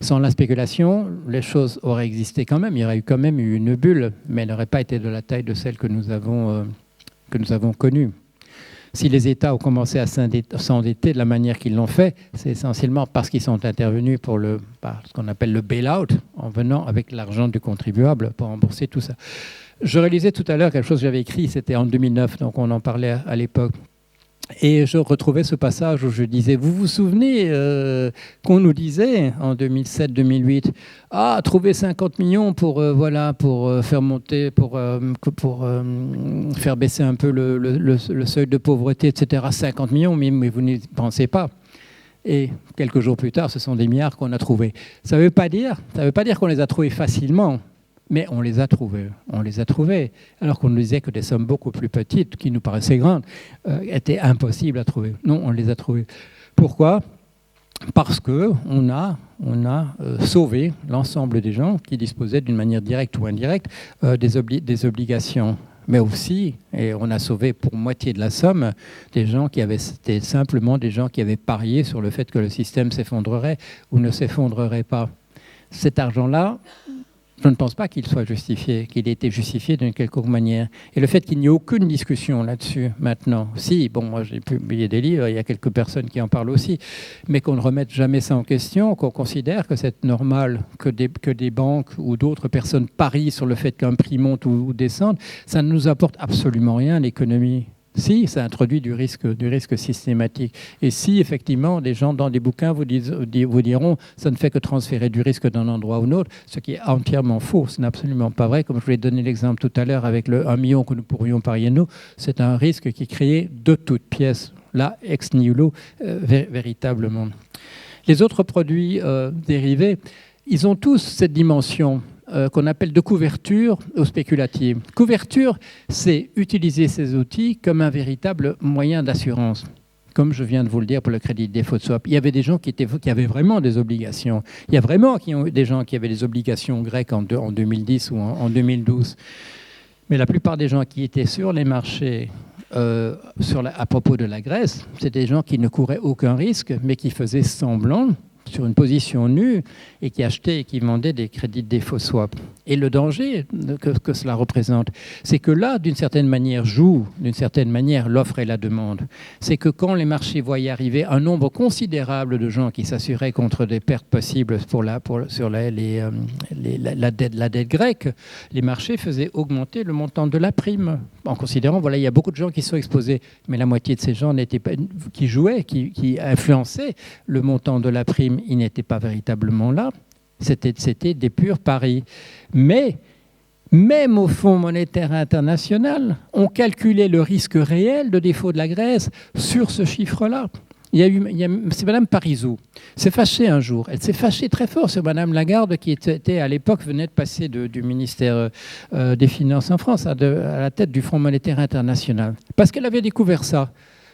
Sans la spéculation, les choses auraient existé quand même. Il y aurait quand même eu une bulle, mais elle n'aurait pas été de la taille de celle que nous avons connue. Si les États ont commencé à s'endetter de la manière qu'ils l'ont fait, c'est essentiellement parce qu'ils sont intervenus pour ce qu'on appelle le bail-out, en venant avec l'argent du contribuable pour rembourser tout ça. Je réalisais tout à l'heure quelque chose que j'avais écrit, c'était en 2009, donc on en parlait à l'époque. Et je retrouvais ce passage où je disais, vous vous souvenez qu'on nous disait en 2007-2008, trouver 50 millions pour faire monter, pour faire baisser un peu le seuil de pauvreté, etc. 50 millions, mais vous n'y pensez pas. Et quelques jours plus tard, ce sont des milliards qu'on a trouvés. Ça ne veut pas dire qu'on les a trouvés facilement. Mais on les a trouvés, alors qu'on nous disait que des sommes beaucoup plus petites, qui nous paraissaient grandes, étaient impossibles à trouver. Non, on les a trouvés. Pourquoi ? Parce qu'on a sauvé l'ensemble des gens qui disposaient d'une manière directe ou indirecte des obligations. Mais aussi, et on a sauvé pour moitié de la somme, c'était simplement des gens qui avaient parié sur le fait que le système s'effondrerait ou ne s'effondrerait pas. Cet argent-là, je ne pense pas qu'il soit justifié, qu'il ait été justifié d'une quelconque manière. Et le fait qu'il n'y ait aucune discussion là-dessus maintenant, moi j'ai publié des livres, il y a quelques personnes qui en parlent aussi, mais qu'on ne remette jamais ça en question, qu'on considère que c'est normal que des banques ou d'autres personnes parient sur le fait qu'un prix monte ou descende, ça ne nous apporte absolument rien à l'économie. Si, ça introduit du risque systématique. Et si, effectivement, des gens dans des bouquins vous diront ça ne fait que transférer du risque d'un endroit ou un autre, ce qui est entièrement faux, ce n'est absolument pas vrai. Comme je vous l'ai donné l'exemple tout à l'heure avec le 1 million que nous pourrions parier nous, c'est un risque qui est créé de toutes pièces, là, ex nihilo, véritablement. Les autres produits dérivés, ils ont tous cette dimension qu'on appelle de couverture ou spéculative. Couverture, c'est utiliser ces outils comme un véritable moyen d'assurance. Comme je viens de vous le dire pour le crédit default swap, il y avait des gens qui avaient vraiment des obligations. Il y a vraiment des gens qui avaient des obligations grecques en 2010 ou en 2012. Mais la plupart des gens qui étaient sur les marchés à propos de la Grèce, c'était des gens qui ne couraient aucun risque, mais qui faisaient semblant sur une position nue et qui achetaient et qui vendaient des crédits de défaut swap. Et le danger que cela représente, c'est que là, d'une certaine manière, l'offre et la demande. C'est que quand les marchés voyaient arriver un nombre considérable de gens qui s'assuraient contre des pertes possibles sur la dette grecque, les marchés faisaient augmenter le montant de la prime, en considérant, il y a beaucoup de gens qui sont exposés, mais la moitié de ces gens qui jouaient, qui influençaient le montant de la prime, ils n'étaient pas véritablement là. C'était des purs paris. Mais même au Fonds monétaire international, ont calculé le risque réel de défaut de la Grèce sur ce chiffre-là. C'est Mme Parisot s'est fâchée un jour. Elle s'est fâchée très fort sur Mme Lagarde, qui était à l'époque, venait de passer du ministère des Finances en France à la tête du Fonds monétaire international. Parce qu'elle avait découvert ça,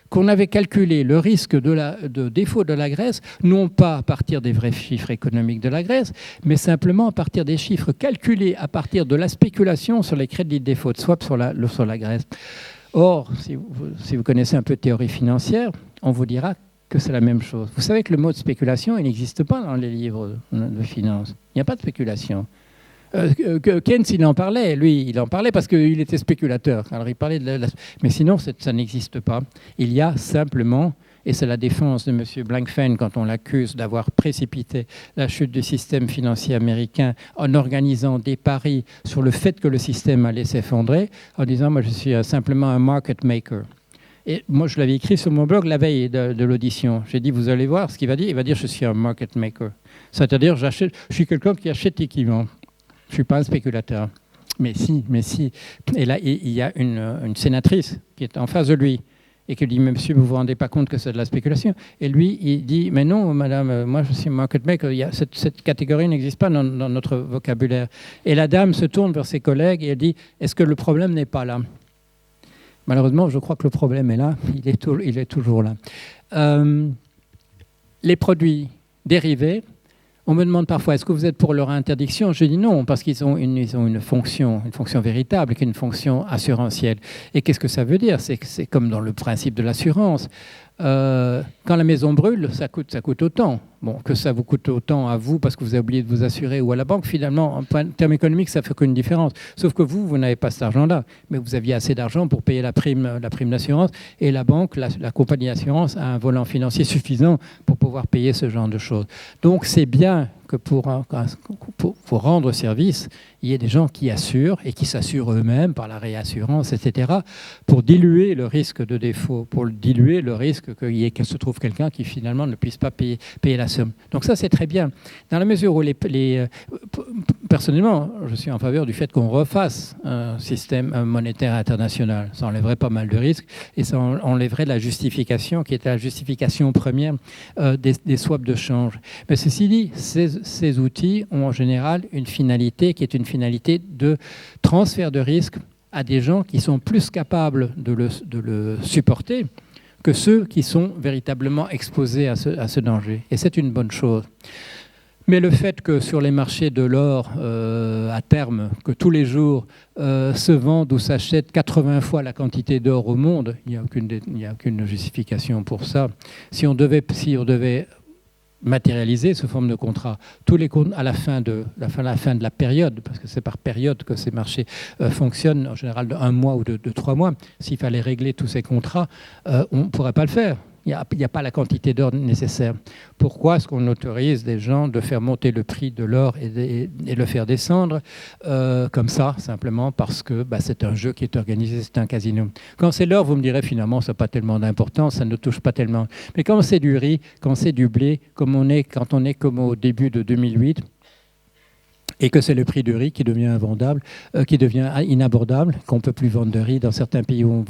qu'on avait calculé le risque de défaut de la Grèce, non pas à partir des vrais chiffres économiques de la Grèce, mais simplement à partir des chiffres calculés à partir de la spéculation sur les crédits de défaut de swap sur la Grèce. Or, si vous connaissez un peu de théorie financière, on vous dira que c'est la même chose. Vous savez que le mot de spéculation, il n'existe pas dans les livres de finance. Il n'y a pas de spéculation. Keynes, il en parlait, lui, il en parlait parce qu'il était spéculateur. Alors il parlait mais sinon, ça n'existe pas. Il y a simplement, et c'est la défense de M. Blankfein quand on l'accuse d'avoir précipité la chute du système financier américain en organisant des paris sur le fait que le système allait s'effondrer, en disant, moi je suis simplement un market maker. Et moi, je l'avais écrit sur mon blog la veille de l'audition. J'ai dit, vous allez voir ce qu'il va dire. Il va dire, je suis un market maker. C'est-à-dire, je suis quelqu'un qui achète et qui vend. Je ne suis pas un spéculateur. Mais si. Et là, il y a une sénatrice qui est en face de lui et qui dit, mais monsieur, vous ne vous rendez pas compte que c'est de la spéculation. Et lui, il dit, mais non, madame, moi, je suis market maker. Cette catégorie n'existe pas dans notre vocabulaire. Et la dame se tourne vers ses collègues et elle dit, est-ce que le problème n'est pas là ? Malheureusement, je crois que le problème est là, il est toujours là. Les produits dérivés, on me demande parfois, est-ce que vous êtes pour leur interdiction ? Je dis non, parce qu'ils ont une fonction véritable, qui est une fonction assurantielle. Et qu'est-ce que ça veut dire ? C'est comme dans le principe de l'assurance. Quand la maison brûle, ça coûte autant. Bon, que ça vous coûte autant à vous parce que vous avez oublié de vous assurer ou à la banque, finalement, en termes économiques, ça fait qu'une différence. Sauf que vous n'avez pas cet argent-là. Mais vous aviez assez d'argent pour payer la prime d'assurance. Et la banque, la compagnie d'assurance, a un volant financier suffisant pour pouvoir payer ce genre de choses. Donc, c'est bien que pour rendre service, il y ait des gens qui assurent et qui s'assurent eux-mêmes par la réassurance, etc., pour diluer le risque de défaut, pour diluer le risque qu'il se trouve quelqu'un qui finalement ne puisse pas payer la somme. Donc ça, c'est très bien. Dans la mesure où personnellement, je suis en faveur du fait qu'on refasse un système monétaire international. Ça enlèverait pas mal de risques et ça enlèverait la justification qui était la justification première des swaps de change. Mais ceci dit, ces outils ont en général une finalité qui est une finalité de transfert de risque à des gens qui sont plus capables de le supporter que ceux qui sont véritablement exposés à ce danger. Et c'est une bonne chose. Mais le fait que sur les marchés de l'or, à terme, que tous les jours se vendent ou s'achètent 80 fois la quantité d'or au monde, il n'y a aucune justification pour ça. Si on devait matérialiser sous forme de contrat à la fin de la période, parce que c'est par période que ces marchés fonctionnent, en général de 1 mois ou de 3 mois. S'il fallait régler tous ces contrats, on ne pourrait pas le faire. Il n'y a pas la quantité d'or nécessaire. Pourquoi est-ce qu'on autorise des gens de faire monter le prix de l'or et le faire descendre comme ça, simplement parce que c'est un jeu qui est organisé, c'est un casino. Quand c'est l'or, vous me direz finalement, ça n'a pas tellement d'importance, ça ne touche pas tellement. Mais quand c'est du riz, quand c'est du blé, quand on est comme au début de 2008, et que c'est le prix du riz qui devient invendable, qui devient inabordable, qu'on ne peut plus vendre de riz dans certains pays où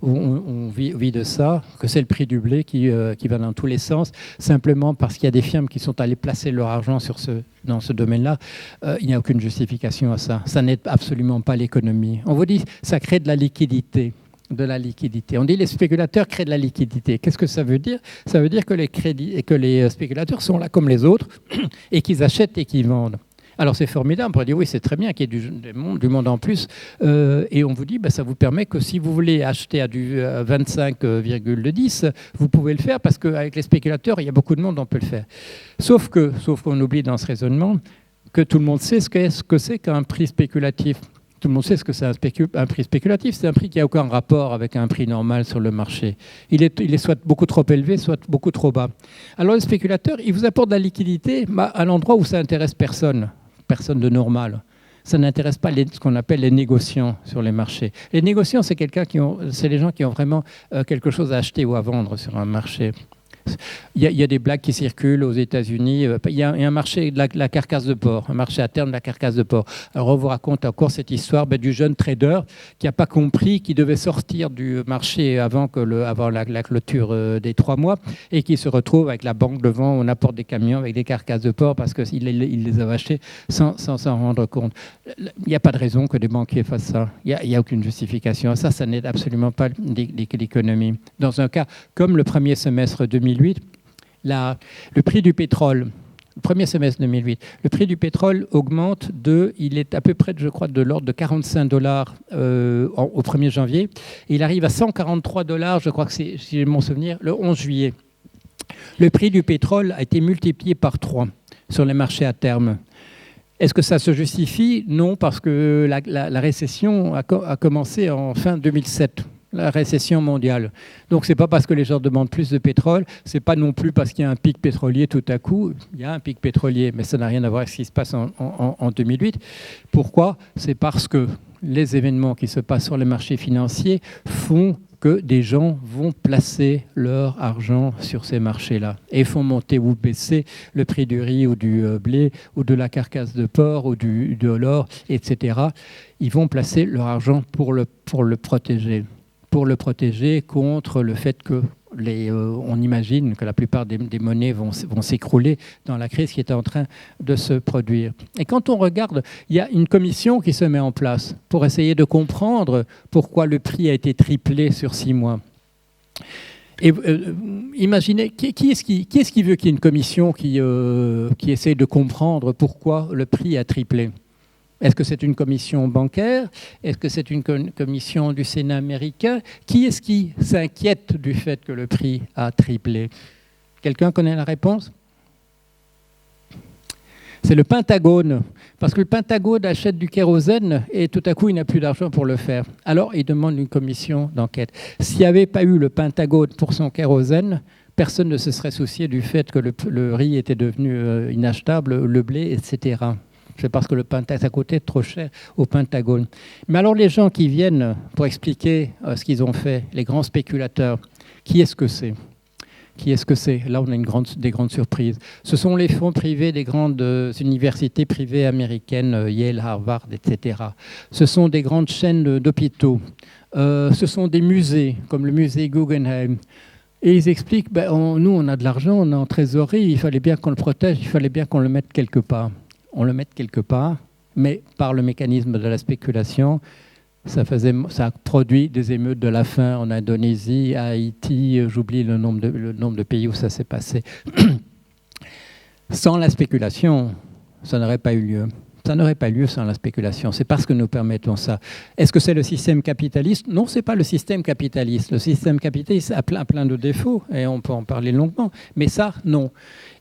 on vit de ça, que c'est le prix du blé qui va dans tous les sens, simplement parce qu'il y a des firmes qui sont allées placer leur argent dans ce domaine-là. Il n'y a aucune justification à ça. Ça n'aide absolument pas l'économie. On vous dit ça crée de la liquidité. On dit les spéculateurs créent de la liquidité. Qu'est-ce que ça veut dire ? Ça veut dire que les spéculateurs sont là comme les autres et qu'ils achètent et qu'ils vendent. Alors c'est formidable, on pourrait dire oui, c'est très bien qu'il y ait du monde en plus. Et on vous dit, ça vous permet que si vous voulez acheter à du 25,10, vous pouvez le faire parce qu'avec les spéculateurs, il y a beaucoup de monde, on peut le faire. Sauf qu'on oublie dans ce raisonnement que tout le monde sait ce que c'est qu'un prix spéculatif. Tout le monde sait ce que c'est un prix spéculatif. C'est un prix qui n'a aucun rapport avec un prix normal sur le marché. Il est soit beaucoup trop élevé, soit beaucoup trop bas. Alors le spéculateur, il vous apporte de la liquidité à l'endroit où ça n'intéresse personne de normal. Ça n'intéresse pas ce qu'on appelle les négociants sur les marchés. Les négociants, c'est les gens qui ont vraiment quelque chose à acheter ou à vendre sur un marché. Il y a des blagues qui circulent aux États-Unis. Il y a un marché de la carcasse de porc, un marché à terme de la carcasse de porc. Alors on vous raconte encore cette histoire du jeune trader qui n'a pas compris qu'il devait sortir du marché avant la clôture des 3 mois et qui se retrouve avec la banque devant. On apporte des camions avec des carcasses de porc parce qu'il les a achetées sans s'en rendre compte. Il n'y a pas de raison que des banquiers fassent ça. Il n'y a aucune justification. Ça n'aide absolument pas l'économie. Dans un cas comme le premier semestre 2008, le prix du pétrole, le premier semestre 2008, le prix du pétrole augmente il est à peu près, je crois, de l'ordre de $45 au 1er janvier. Et il arrive à $143, je crois que c'est, si j'ai mon souvenir, le 11 juillet. Le prix du pétrole a été multiplié par 3 sur les marchés à terme. Est-ce que ça se justifie? Non, parce que la récession a commencé en fin 2007. La récession mondiale. Donc, ce n'est pas parce que les gens demandent plus de pétrole, ce n'est pas non plus parce qu'il y a un pic pétrolier tout à coup. Il y a un pic pétrolier, mais ça n'a rien à voir avec ce qui se passe en 2008. Pourquoi? C'est parce que les événements qui se passent sur les marchés financiers font que des gens vont placer leur argent sur ces marchés-là et font monter ou baisser le prix du riz ou du blé ou de la carcasse de porc ou de l'or, etc. Ils vont placer leur argent pour le protéger. Pour le protéger contre le fait que on imagine que la plupart des monnaies vont s'écrouler dans la crise qui est en train de se produire. Et quand on regarde, il y a une commission qui se met en place pour essayer de comprendre pourquoi le prix a été triplé sur 6 mois. Et imaginez, qui est-ce qui veut qu'il y ait une commission qui essaie de comprendre pourquoi le prix a triplé ? Est-ce que c'est une commission bancaire? Est-ce que c'est une commission du Sénat américain? Qui est-ce qui s'inquiète du fait que le prix a triplé? Quelqu'un connaît la réponse? C'est le Pentagone. Parce que le Pentagone achète du kérosène et tout à coup, il n'a plus d'argent pour le faire. Alors, il demande une commission d'enquête. S'il n'y avait pas eu le Pentagone pour son kérosène, personne ne se serait soucié du fait que le riz était devenu inachetable, le blé, etc. C'est parce que ça coûtait trop cher au Pentagone. Mais alors les gens qui viennent pour expliquer ce qu'ils ont fait, les grands spéculateurs, qui est-ce que c'est? Qui est-ce que c'est? Là, on a des grandes surprises. Ce sont les fonds privés des grandes universités privées américaines, Yale, Harvard, etc. Ce sont des grandes chaînes d'hôpitaux. Ce sont des musées, comme le musée Guggenheim. Et ils expliquent, nous, on a de l'argent, on est en trésorerie, il fallait bien qu'on le protège, il fallait bien qu'on le mette quelque part. On le met quelque part, mais par le mécanisme de la spéculation, ça a produit des émeutes de la faim en Indonésie, à Haïti, j'oublie le nombre de pays où ça s'est passé. Sans la spéculation, ça n'aurait pas eu lieu. Ça n'aurait pas lieu sans la spéculation. C'est parce que nous permettons ça. Est-ce que c'est le système capitaliste? Non, ce n'est pas le système capitaliste. Le système capitaliste a plein de défauts, et on peut en parler longuement. Mais ça, non.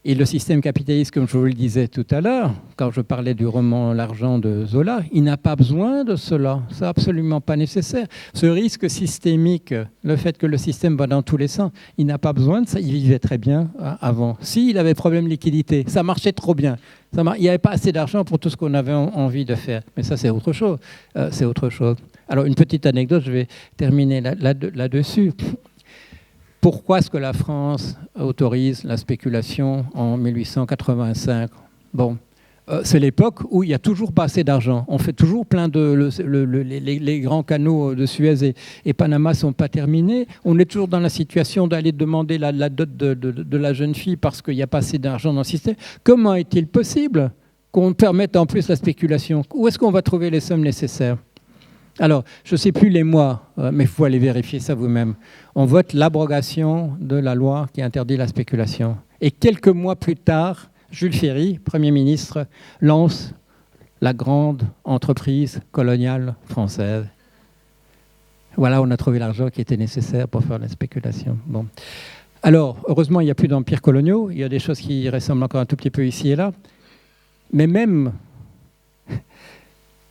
Et le système capitaliste, comme je vous le disais tout à l'heure, quand je parlais du roman L'argent de Zola, il n'a pas besoin de cela. C'est absolument pas nécessaire. Ce risque systémique, le fait que le système va dans tous les sens, il n'a pas besoin de ça. Il vivait très bien avant. S'il avait problème de liquidité, ça marchait trop bien. Il n'y avait pas assez d'argent pour tout ce qu'on avait envie de faire. Mais ça, c'est autre chose. C'est autre chose. Alors, une petite anecdote, je vais terminer là-dessus. Pourquoi est-ce que la France autorise la spéculation en 1885? Bon, c'est l'époque où il n'y a toujours pas assez d'argent. On fait toujours plein les grands canaux de Suez et Panama ne sont pas terminés. On est toujours dans la situation d'aller demander la dot de la jeune fille parce qu'il n'y a pas assez d'argent dans le système. Comment est-il possible qu'on permette en plus la spéculation? Où est-ce qu'on va trouver les sommes nécessaires? Alors, je ne sais plus les mois, mais il faut aller vérifier ça vous-même. On vote l'abrogation de la loi qui interdit la spéculation. Et quelques mois plus tard, Jules Ferry, Premier ministre, lance la grande entreprise coloniale française. Voilà, on a trouvé l'argent qui était nécessaire pour faire la spéculation. Bon. Alors, heureusement, il n'y a plus d'empires coloniaux. Il y a des choses qui ressemblent encore un tout petit peu ici et là. Mais même,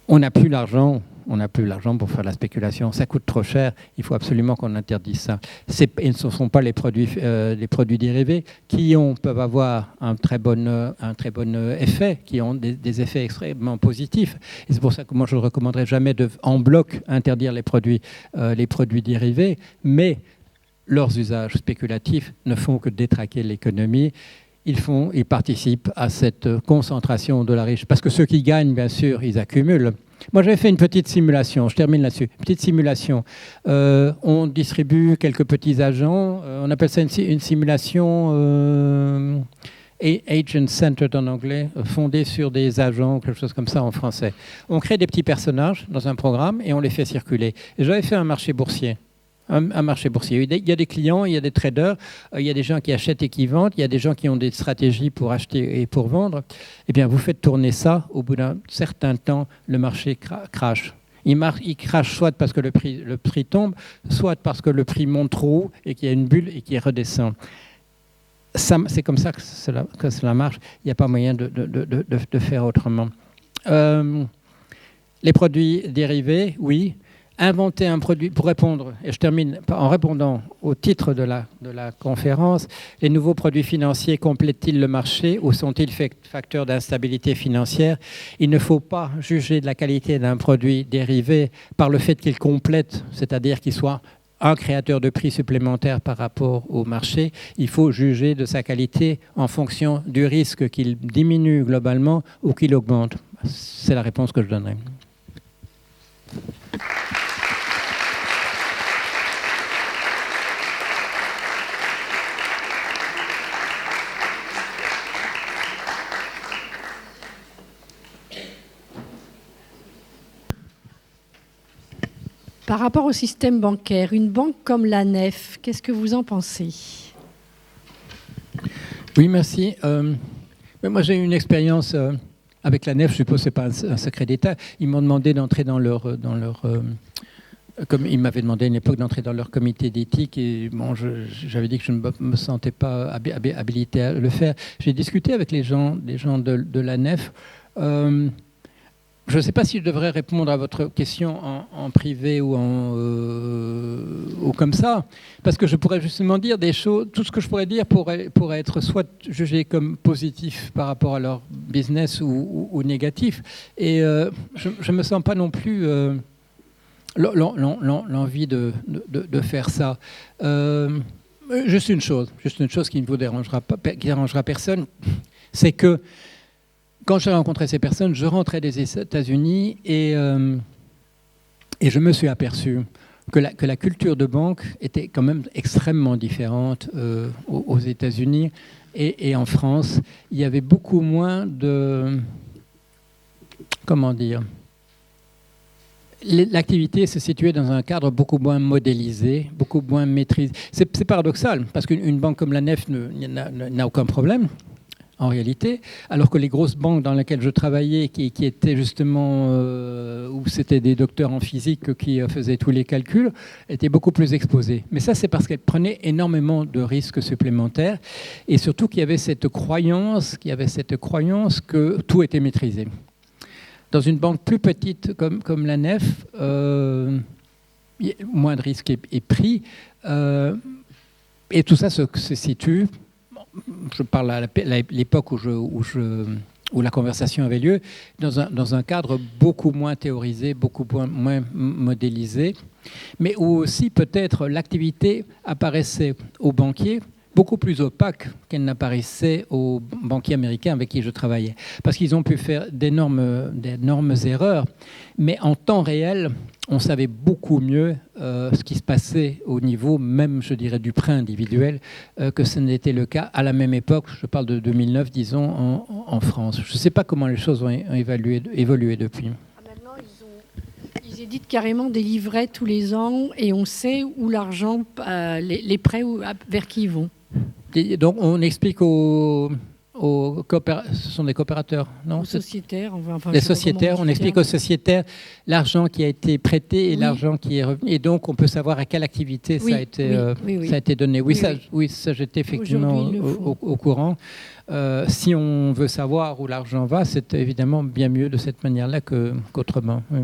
on n'a plus l'argent. On n'a plus l'argent pour faire la spéculation. Ça coûte trop cher. Il faut absolument qu'on interdise ça. Et ce ne sont pas les produits dérivés qui peuvent avoir un très bon effet, qui ont des effets extrêmement positifs. Et c'est pour ça que moi, je ne recommanderais jamais en bloc interdire les produits dérivés. Mais leurs usages spéculatifs ne font que détraquer l'économie. Ils participent à cette concentration de la richesse. Parce que ceux qui gagnent, bien sûr, ils accumulent. Moi, j'avais fait une petite simulation, je termine là-dessus. Petite simulation. On distribue quelques petits agents. On appelle ça une simulation agent-centered en anglais, fondée sur des agents, quelque chose comme ça en français. On crée des petits personnages dans un programme et on les fait circuler. Et j'avais fait un marché boursier. Un marché boursier. Il y a des clients, il y a des traders, il y a des gens qui achètent et qui vendent, il y a des gens qui ont des stratégies pour acheter et pour vendre. Eh bien, vous faites tourner ça, au bout d'un certain temps, le marché crache. Il crache soit parce que le prix tombe, soit parce que le prix monte trop haut et qu'il y a une bulle et qu'il redescend. C'est comme ça que cela marche. Il n'y a pas moyen de faire autrement. Les produits dérivés, oui. Inventer un produit, pour répondre, et je termine en répondant au titre de la conférence, les nouveaux produits financiers complètent-ils le marché ou sont-ils facteurs d'instabilité financière? Il ne faut pas juger de la qualité d'un produit dérivé par le fait qu'il complète, c'est-à-dire qu'il soit un créateur de prix supplémentaire par rapport au marché. Il faut juger de sa qualité en fonction du risque qu'il diminue globalement ou qu'il augmente. C'est la réponse que je donnerai. Par rapport au système bancaire, une banque comme la Nef, qu'est-ce que vous en pensez? Oui, merci. Moi, j'ai eu une expérience avec la Nef, je suppose que ce n'est pas un secret d'État. Ils m'ont demandé d'entrer dans leur comme ils m'avaient demandé à une époque d'entrer dans leur comité d'éthique, et bon, j'avais dit que je ne me sentais pas habilité à le faire. J'ai discuté avec les gens de la Nef. Je ne sais pas si je devrais répondre à votre question en privé ou comme ça, parce que je pourrais justement dire des choses, tout ce que je pourrais dire pourrait être soit jugé comme positif par rapport à leur business ou négatif. Et je ne me sens pas non plus l'envie de faire ça. Juste une chose qui ne vous dérangera personne, c'est que quand j'ai rencontré ces personnes, je rentrais des États-Unis et je me suis aperçu que la culture de banque était quand même extrêmement différente aux États-Unis et en France. Il y avait beaucoup moins de... Comment dire ? L'activité se situait dans un cadre beaucoup moins modélisé, beaucoup moins maîtrisé. C'est paradoxal, parce qu'une banque comme la Nef n'a aucun problème, en réalité, alors que les grosses banques dans lesquelles je travaillais, qui étaient justement, où c'était des docteurs en physique qui faisaient tous les calculs, étaient beaucoup plus exposées. Mais ça, c'est parce qu'elles prenaient énormément de risques supplémentaires, et surtout qu'il y avait cette croyance que tout était maîtrisé. Dans une banque plus petite comme la Nef, moins de risques est pris, et tout ça se situe. Je parle à l'époque où la conversation avait lieu, dans un cadre beaucoup moins théorisé, beaucoup moins modélisé, mais où aussi peut-être l'activité apparaissait aux banquiers beaucoup plus opaque qu'elle n'apparaissait aux banquiers américains avec qui je travaillais. Parce qu'ils ont pu faire d'énormes erreurs, mais en temps réel, on savait beaucoup mieux ce qui se passait au niveau même, je dirais, du prêt individuel que ce n'était le cas à la même époque, je parle de 2009, disons, en France. Je ne sais pas comment les choses ont évolué depuis. Maintenant, ils éditent carrément des livrets tous les ans et on sait où l'argent, les prêts, vers qui ils vont. Et donc, on explique ce sont des coopérateurs, non? Aux sociétaires. Les sociétaires, on explique aux sociétaires l'argent qui a été prêté et l'argent qui est revenu. Et donc, on peut savoir à quelle activité ça a été donné. Ça j'étais effectivement au courant. Si on veut savoir où l'argent va, c'est évidemment bien mieux de cette manière-là qu'autrement. Oui.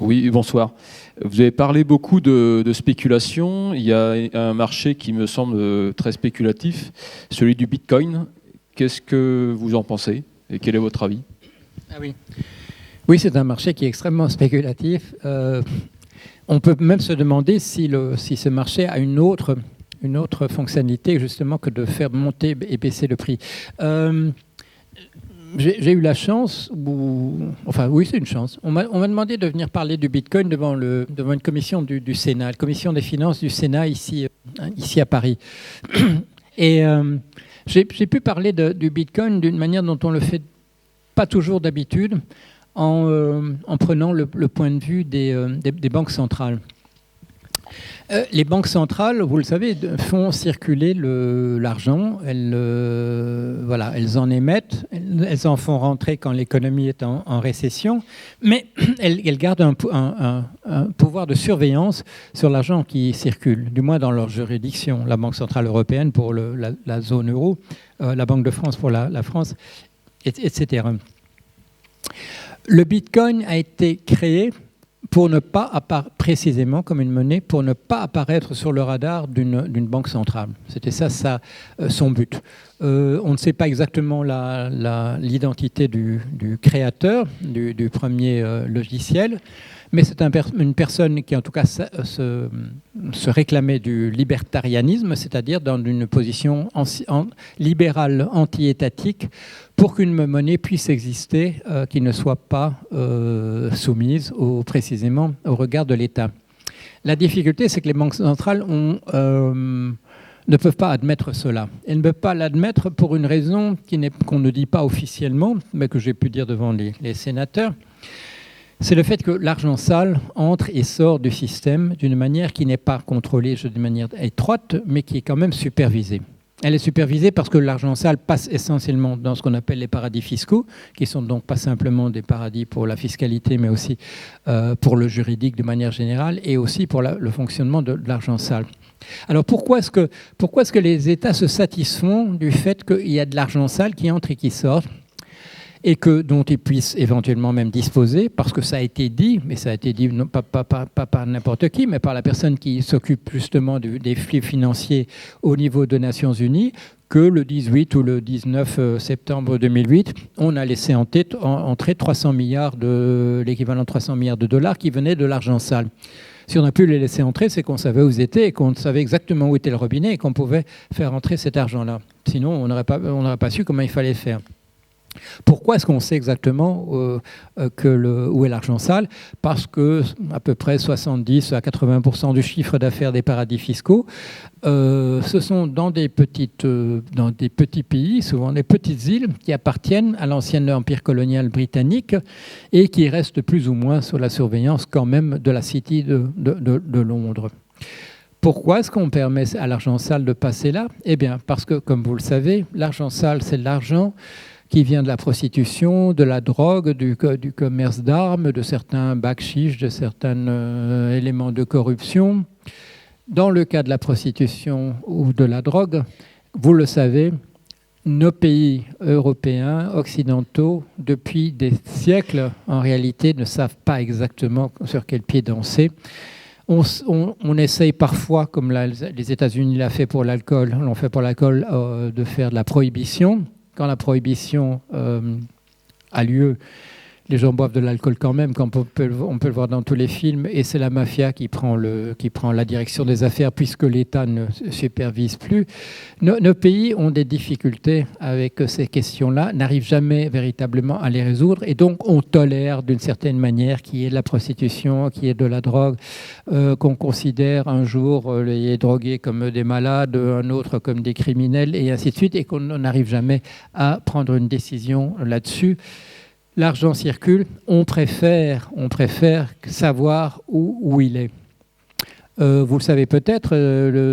Oui, bonsoir. Vous avez parlé beaucoup de spéculation. Il y a un marché qui me semble très spéculatif, celui du Bitcoin. Qu'est-ce que vous en pensez et quel est votre avis? Ah oui. Oui, c'est un marché qui est extrêmement spéculatif. On peut même se demander si ce marché a une autre fonctionnalité, justement, que de faire monter et baisser le prix. J'ai eu la chance, enfin oui, c'est une chance. On m'a demandé de venir parler du Bitcoin devant une commission du Sénat, la commission des finances du Sénat ici à Paris. Et j'ai pu parler du Bitcoin d'une manière dont on le fait pas toujours d'habitude, en prenant le point de vue des banques centrales. Les banques centrales, vous le savez, font circuler l'argent. Elles en émettent, elles en font rentrer quand l'économie est en récession, mais elles gardent un pouvoir de surveillance sur l'argent qui circule, du moins dans leur juridiction. La Banque centrale européenne pour la zone euro, la Banque de France pour la France, etc. Le Bitcoin a été créé pour ne pas précisément comme une monnaie, pour ne pas apparaître sur le radar d'une banque centrale. C'était ça son but. On ne sait pas exactement l'identité du créateur du premier logiciel, mais c'est une personne qui en tout cas se réclamait du libertarianisme, c'est-à-dire dans une position libérale anti-étatique, pour qu'une monnaie puisse exister qui ne soit pas soumise précisément au regard de l'État. La difficulté, c'est que les banques centrales ne peuvent pas admettre cela. Elles ne peuvent pas l'admettre pour une raison qu'on ne dit pas officiellement, mais que j'ai pu dire devant les sénateurs. C'est le fait que l'argent sale entre et sort du système d'une manière qui n'est pas contrôlée de manière étroite, mais qui est quand même supervisée. Elle est supervisée parce que l'argent sale passe essentiellement dans ce qu'on appelle les paradis fiscaux, qui sont donc pas simplement des paradis pour la fiscalité, mais aussi pour le juridique de manière générale, et aussi pour le fonctionnement de l'argent sale. Alors pourquoi est-ce que les États se satisfont du fait qu'il y a de l'argent sale qui entre et qui sort, et dont ils puissent éventuellement même disposer, parce que ça a été dit, mais ça a été dit non, pas par n'importe qui, mais par la personne qui s'occupe justement des flux financiers au niveau des Nations Unies, que le 18 ou le 19 septembre 2008, on a laissé entrer 300 milliards l'équivalent de 300 milliards de dollars qui venaient de l'argent sale. Si on a pu les laisser entrer, c'est qu'on savait où ils étaient et qu'on savait exactement où était le robinet et qu'on pouvait faire entrer cet argent-là. Sinon, on n'aurait pas su comment il fallait faire. Pourquoi est-ce qu'on sait exactement où est l'argent sale? Parce que à peu près 70 à 80% du chiffre d'affaires des paradis fiscaux, ce sont dans des petits pays, souvent des petites îles qui appartiennent à l'ancien empire colonial britannique et qui restent plus ou moins sous la surveillance quand même de la City de Londres. Pourquoi est-ce qu'on permet à l'argent sale de passer là? Eh bien, parce que, comme vous le savez, l'argent sale, c'est de l'argent qui vient de la prostitution, de la drogue, du commerce d'armes, de certains bakshish, de certains éléments de corruption. Dans le cas de la prostitution ou de la drogue, vous le savez, nos pays européens, occidentaux, depuis des siècles, en réalité, ne savent pas exactement sur quel pied danser. On essaye parfois, comme les États-Unis l'ont fait pour l'alcool, de faire de la prohibition. Quand la prohibition a lieu, les gens boivent de l'alcool quand même, comme on peut le voir dans tous les films, et c'est la mafia qui prend la direction des affaires puisque l'État ne supervise plus. Nos pays ont des difficultés avec ces questions-là, n'arrivent jamais véritablement à les résoudre, et donc on tolère d'une certaine manière qu'il y ait de la prostitution, qu'il y ait de la drogue, qu'on considère un jour les drogués comme des malades, un autre comme des criminels, et ainsi de suite, et qu'on n'arrive jamais à prendre une décision là-dessus. L'argent circule, on préfère savoir où il est. Vous le savez peut-être,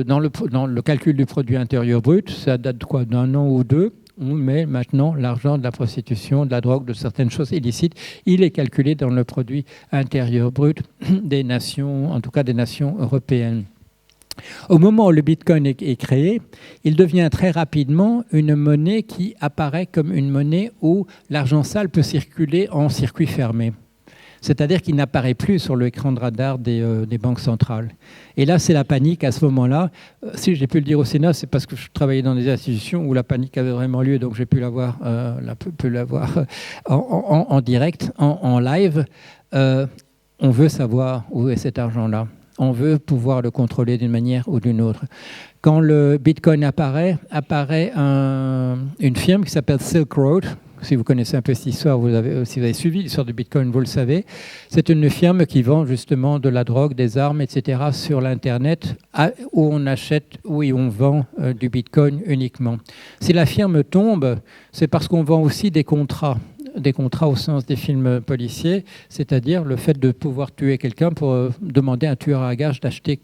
dans le calcul du produit intérieur brut, ça date d'un an ou deux, on met maintenant l'argent de la prostitution, de la drogue, de certaines choses illicites. Il est calculé dans le produit intérieur brut des nations, en tout cas des nations européennes. Au moment où le Bitcoin est créé, il devient très rapidement une monnaie qui apparaît comme une monnaie où l'argent sale peut circuler en circuit fermé. C'est-à-dire qu'il n'apparaît plus sur l'écran de radar des banques centrales. Et là, c'est la panique à ce moment-là. Si j'ai pu le dire au Sénat, c'est parce que je travaillais dans des institutions où la panique avait vraiment lieu, donc j'ai pu l'avoir en direct, en live. On veut savoir où est cet argent-là. On veut pouvoir le contrôler d'une manière ou d'une autre. Quand le Bitcoin apparaît une firme qui s'appelle Silk Road. Si vous connaissez un peu cette histoire, si vous avez suivi l'histoire du Bitcoin, vous le savez. C'est une firme qui vend justement de la drogue, des armes, etc. sur l'Internet, où on achète, où on vend du Bitcoin uniquement. Si la firme tombe, c'est parce qu'on vend aussi des contrats au sens des films policiers, c'est-à-dire le fait de pouvoir tuer quelqu'un pour demander à un tueur à gages d'acheter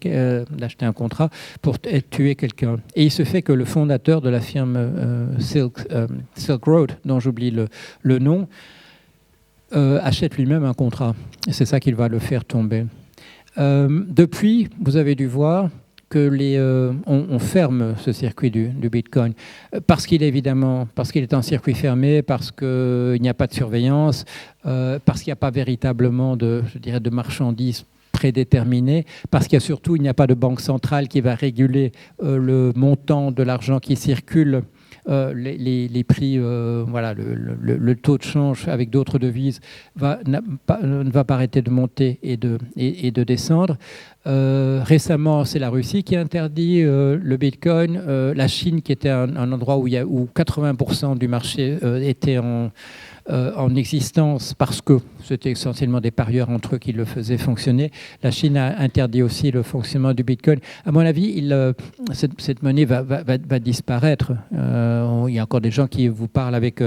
un contrat pour tuer quelqu'un. Et il se fait que le fondateur de la firme Silk Road, dont j'oublie le nom, achète lui-même un contrat. Et c'est ça qui va le faire tomber. Depuis, vous avez dû voir que on ferme ce circuit du Bitcoin parce qu'il est en circuit fermé, parce qu'il n'y a pas de surveillance, parce qu'il n'y a pas véritablement de marchandises prédéterminées, parce qu'il n'y a pas de banque centrale qui va réguler le montant de l'argent qui circule. Les prix, le taux de change avec d'autres devises ne va pas arrêter de monter et de descendre. Récemment, c'est la Russie qui a interdit le Bitcoin. La Chine, qui était un endroit où 80% du marché était en existence parce que c'était essentiellement des parieurs entre eux qui le faisaient fonctionner. La Chine a interdit aussi le fonctionnement du Bitcoin. À mon avis, cette monnaie va disparaître. Il y a encore des gens qui vous parlent avec,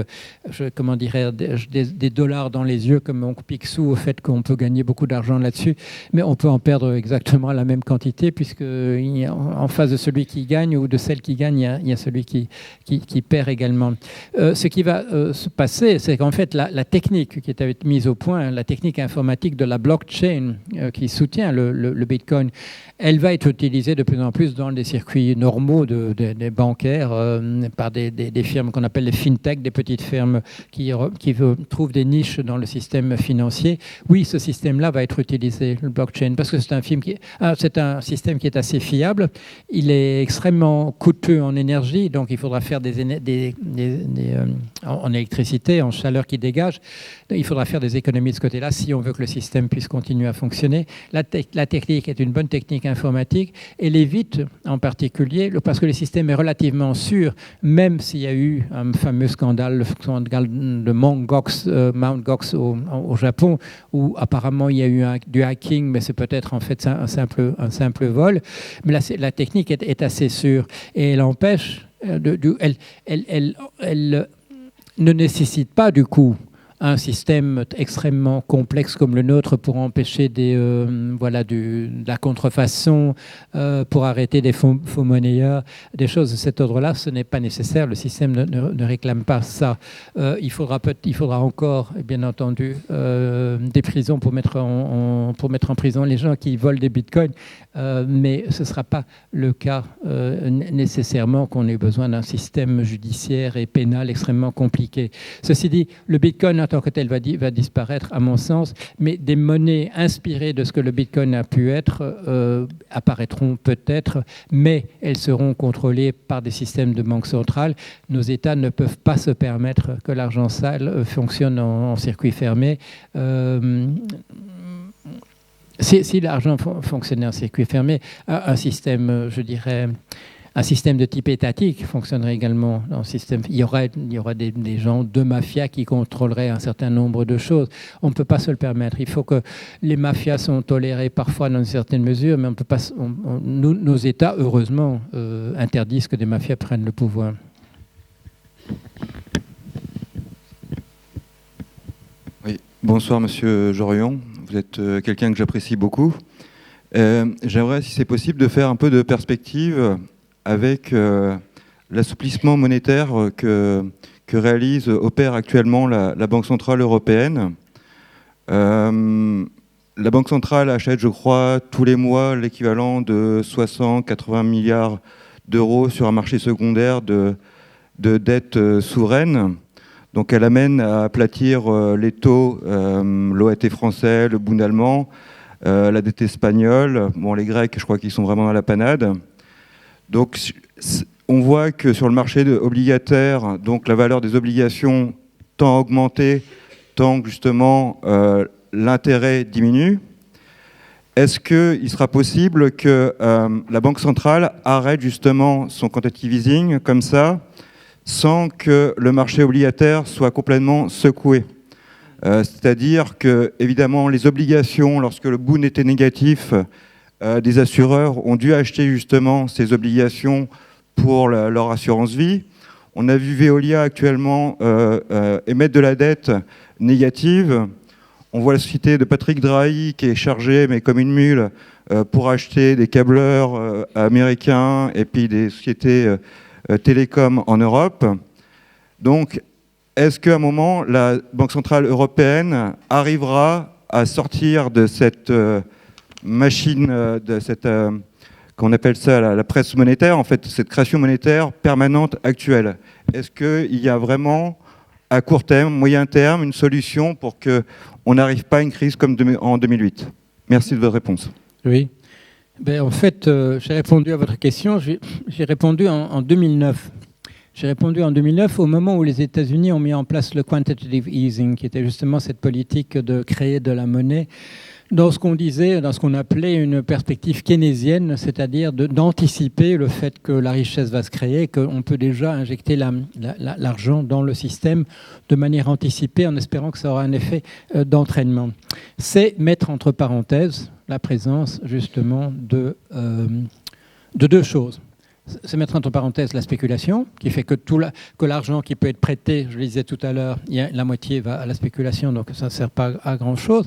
des dollars dans les yeux, comme on pique sous au fait qu'on peut gagner beaucoup d'argent là-dessus, mais on peut en perdre exactement la même quantité, puisque en face de celui qui gagne ou de celle qui gagne, il y a celui qui perd également. Ce qui va se passer, c'est qu'en fait, la technique qui était mise au point, la technique informatique de la blockchain qui soutient le Bitcoin, elle va être utilisée de plus en plus dans des circuits normaux des bancaires par des firmes qu'on appelle les fintech, des petites firmes qui trouvent des niches dans le système financier. Oui, ce système-là va être utilisé, le blockchain, parce que c'est un système qui est assez fiable. Il est extrêmement coûteux en énergie, donc il faudra faire en électricité, en chaleur qui dégage. Il faudra faire des économies de ce côté-là si on veut que le système puisse continuer à fonctionner. La technique est une bonne technique informatique. Elle évite en particulier, parce que le système est relativement sûr, même s'il y a eu un fameux scandale, le scandale de Mt. Gox au Japon, où apparemment il y a eu du hacking, mais c'est peut-être en fait un simple vol. Mais la technique est assez sûre et elle empêche, elle ne nécessite pas du coup un système extrêmement complexe comme le nôtre pour empêcher de la contrefaçon, pour arrêter des faux monnayeurs, des choses de cet ordre-là. Ce n'est pas nécessaire. Le système ne réclame pas ça. Il faudra encore, bien entendu, des prisons pour mettre en prison les gens qui volent des bitcoins, mais ce ne sera pas le cas nécessairement qu'on ait besoin d'un système judiciaire et pénal extrêmement compliqué. Ceci dit, le bitcoin en tant que tel va disparaître, à mon sens, mais des monnaies inspirées de ce que le Bitcoin a pu être apparaîtront peut-être, mais elles seront contrôlées par des systèmes de banque centrale. Nos États ne peuvent pas se permettre que l'argent sale fonctionne en circuit fermé. Si l'argent fonctionnait en circuit fermé, un système, un système de type étatique fonctionnerait également dans le système. Il y aurait des gens de mafia qui contrôleraient un certain nombre de choses. On ne peut pas se le permettre. Il faut que les mafias sont tolérées parfois dans une certaine mesure, mais on peut pas. Nos États, heureusement, interdisent que des mafias prennent le pouvoir. Oui. Bonsoir, Monsieur Jorion. Vous êtes quelqu'un que j'apprécie beaucoup. J'aimerais, si c'est possible, de faire un peu de perspective avec l'assouplissement monétaire que opère actuellement la Banque Centrale Européenne. La Banque Centrale achète, je crois, tous les mois l'équivalent de 60-80 milliards d'euros sur un marché secondaire de dettes souveraines. Donc elle amène à aplatir les taux, l'OAT français, le Bund allemand, la dette espagnole. Bon, les Grecs, je crois qu'ils sont vraiment dans la panade. Donc on voit que sur le marché obligataire, donc la valeur des obligations tend à augmenter, tant que justement l'intérêt diminue. Est-ce qu'il sera possible que la Banque centrale arrête justement son quantitative easing comme ça, sans que le marché obligataire soit complètement secoué? C'est-à-dire que, évidemment, les obligations, lorsque le Bund était négatif, des assureurs ont dû acheter justement ces obligations pour leur assurance vie. On a vu Veolia actuellement émettre de la dette négative. On voit la société de Patrick Drahi qui est chargée, mais comme une mule, pour acheter des câbleurs américains et puis des sociétés télécom en Europe. Donc, est-ce qu'à un moment, la Banque centrale européenne arrivera à sortir de cette machine, de cette, qu'on appelle ça la presse monétaire, en fait, cette création monétaire permanente actuelle? Est-ce qu'il y a vraiment, à court terme, moyen terme, une solution pour qu'on n'arrive pas à une crise comme en 2008? Merci de votre réponse. Oui. Ben, en fait, j'ai répondu à votre question. J'ai répondu en 2009. J'ai répondu en 2009 au moment où les États-Unis ont mis en place le quantitative easing, qui était justement cette politique de créer de la monnaie dans ce qu'on disait, dans ce qu'on appelait une perspective keynésienne, c'est-à-dire d'anticiper le fait que la richesse va se créer, qu'on peut déjà injecter l'argent dans le système de manière anticipée en espérant que ça aura un effet d'entraînement. C'est mettre entre parenthèses la présence justement de deux choses. C'est mettre entre parenthèses la spéculation, qui fait que l'argent qui peut être prêté, je le disais tout à l'heure, la moitié va à la spéculation, donc ça ne sert pas à grand-chose.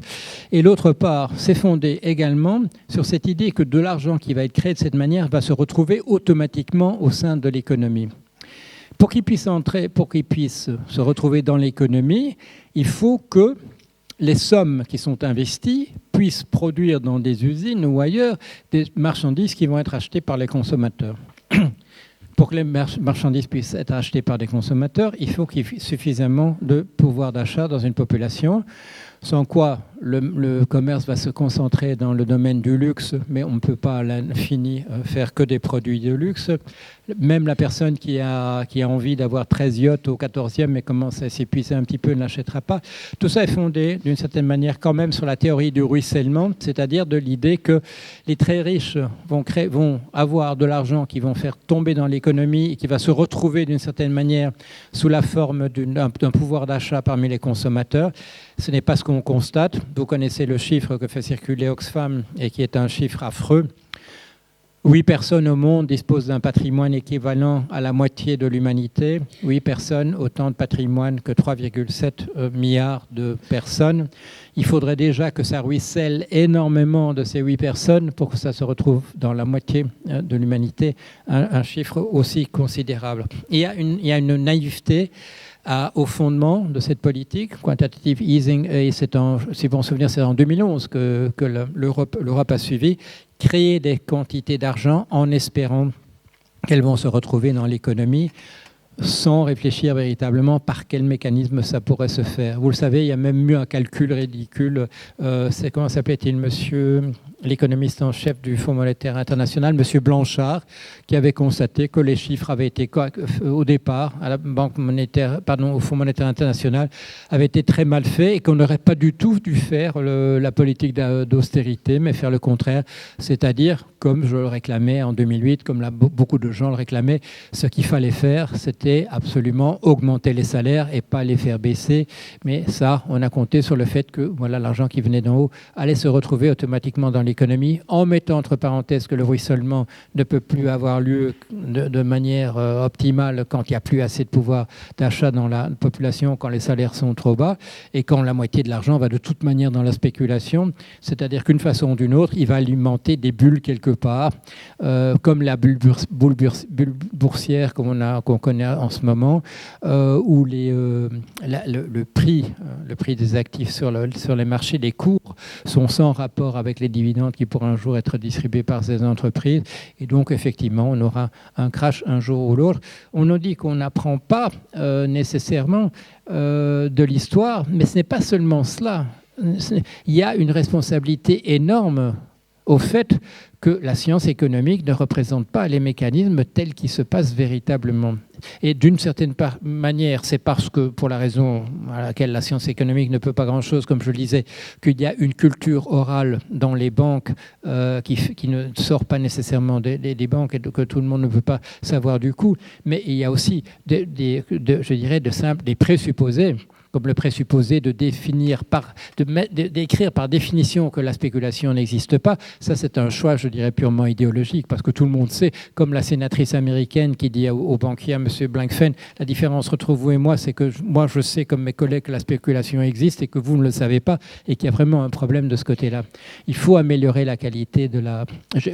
Et l'autre part, c'est fondé également sur cette idée que de l'argent qui va être créé de cette manière va se retrouver automatiquement au sein de l'économie. Pour qu'il puisse se retrouver dans l'économie, il faut que les sommes qui sont investies puissent produire dans des usines ou ailleurs des marchandises qui vont être achetées par les consommateurs. Pour que les marchandises puissent être achetées par des consommateurs, il faut qu'il y ait suffisamment de pouvoir d'achat dans une population, sans quoi le commerce va se concentrer dans le domaine du luxe, mais on ne peut pas à l'infini faire que des produits de luxe. Même la personne qui a envie d'avoir 13 yachts au 14e mais commence à s'épuiser un petit peu ne l'achètera pas. Tout ça est fondé d'une certaine manière quand même sur la théorie du ruissellement, c'est-à-dire de l'idée que les très riches vont avoir de l'argent qui vont faire tomber dans l'économie et qui va se retrouver d'une certaine manière sous la forme d'un pouvoir d'achat parmi les consommateurs. Ce n'est pas ce qu'on constate. Vous connaissez le chiffre que fait circuler Oxfam et qui est un chiffre affreux. 8 personnes au monde disposent d'un patrimoine équivalent à la moitié de l'humanité. 8 personnes, autant de patrimoine que 3,7 milliards de personnes. Il faudrait déjà que ça ruisselle énormément de ces 8 personnes pour que ça se retrouve dans la moitié de l'humanité, un chiffre aussi considérable. Il y a une naïveté au fondement de cette politique, quantitative easing, et si vous vous souvenez, c'est en 2011 que l'Europe a suivi, créer des quantités d'argent en espérant qu'elles vont se retrouver dans l'économie sans réfléchir véritablement par quel mécanisme ça pourrait se faire. Vous le savez, il y a même eu un calcul ridicule. C'est comment s'appelait-il, monsieur l'économiste en chef du Fonds monétaire international, monsieur Blanchard, qui avait constaté que les chiffres avaient été, au départ, à la au Fonds monétaire international, avaient été très mal faits et qu'on n'aurait pas du tout dû faire la politique d'austérité, mais faire le contraire, c'est-à-dire, comme je le réclamais en 2008, comme beaucoup de gens le réclamaient, ce qu'il fallait faire, c'était absolument augmenter les salaires et pas les faire baisser. Mais ça, on a compté sur le fait que voilà, l'argent qui venait d'en haut allait se retrouver automatiquement dans l'économie, en mettant entre parenthèses que le ruissellement ne peut plus avoir lieu de manière optimale quand il n'y a plus assez de pouvoir d'achat dans la population, quand les salaires sont trop bas, et quand la moitié de l'argent va de toute manière dans la spéculation. C'est-à-dire qu'une façon ou d'une autre, il va alimenter des bulles quelque part, comme la bulle boursière qu'on connaît en ce moment, où le prix des actifs sur les marchés, les cours, sont sans rapport avec les dividendes hallucinante qui pourra un jour être distribuée par ces entreprises. Et donc, effectivement, on aura un crash un jour ou l'autre. On nous dit qu'on n'apprend pas nécessairement de l'histoire, mais ce n'est pas seulement cela. Il y a une responsabilité énorme au fait que la science économique ne représente pas les mécanismes tels qu'ils se passent véritablement. Et d'une certaine manière, c'est parce que, pour la raison à laquelle la science économique ne peut pas grand-chose, comme je le disais, qu'il y a une culture orale dans les banques qui ne sort pas nécessairement des banques et que tout le monde ne peut pas savoir du coup. Mais il y a aussi, je dirais, des présupposés, comme le présupposé de d'écrire par définition que la spéculation n'existe pas. Ça, c'est un choix, je dirais, purement idéologique, parce que tout le monde sait, comme la sénatrice américaine qui dit au banquier, M. Blankfein, la différence entre vous et moi, c'est que moi, je sais, comme mes collègues, que la spéculation existe et que vous ne le savez pas, et qu'il y a vraiment un problème de ce côté-là. Il faut améliorer la qualité de la...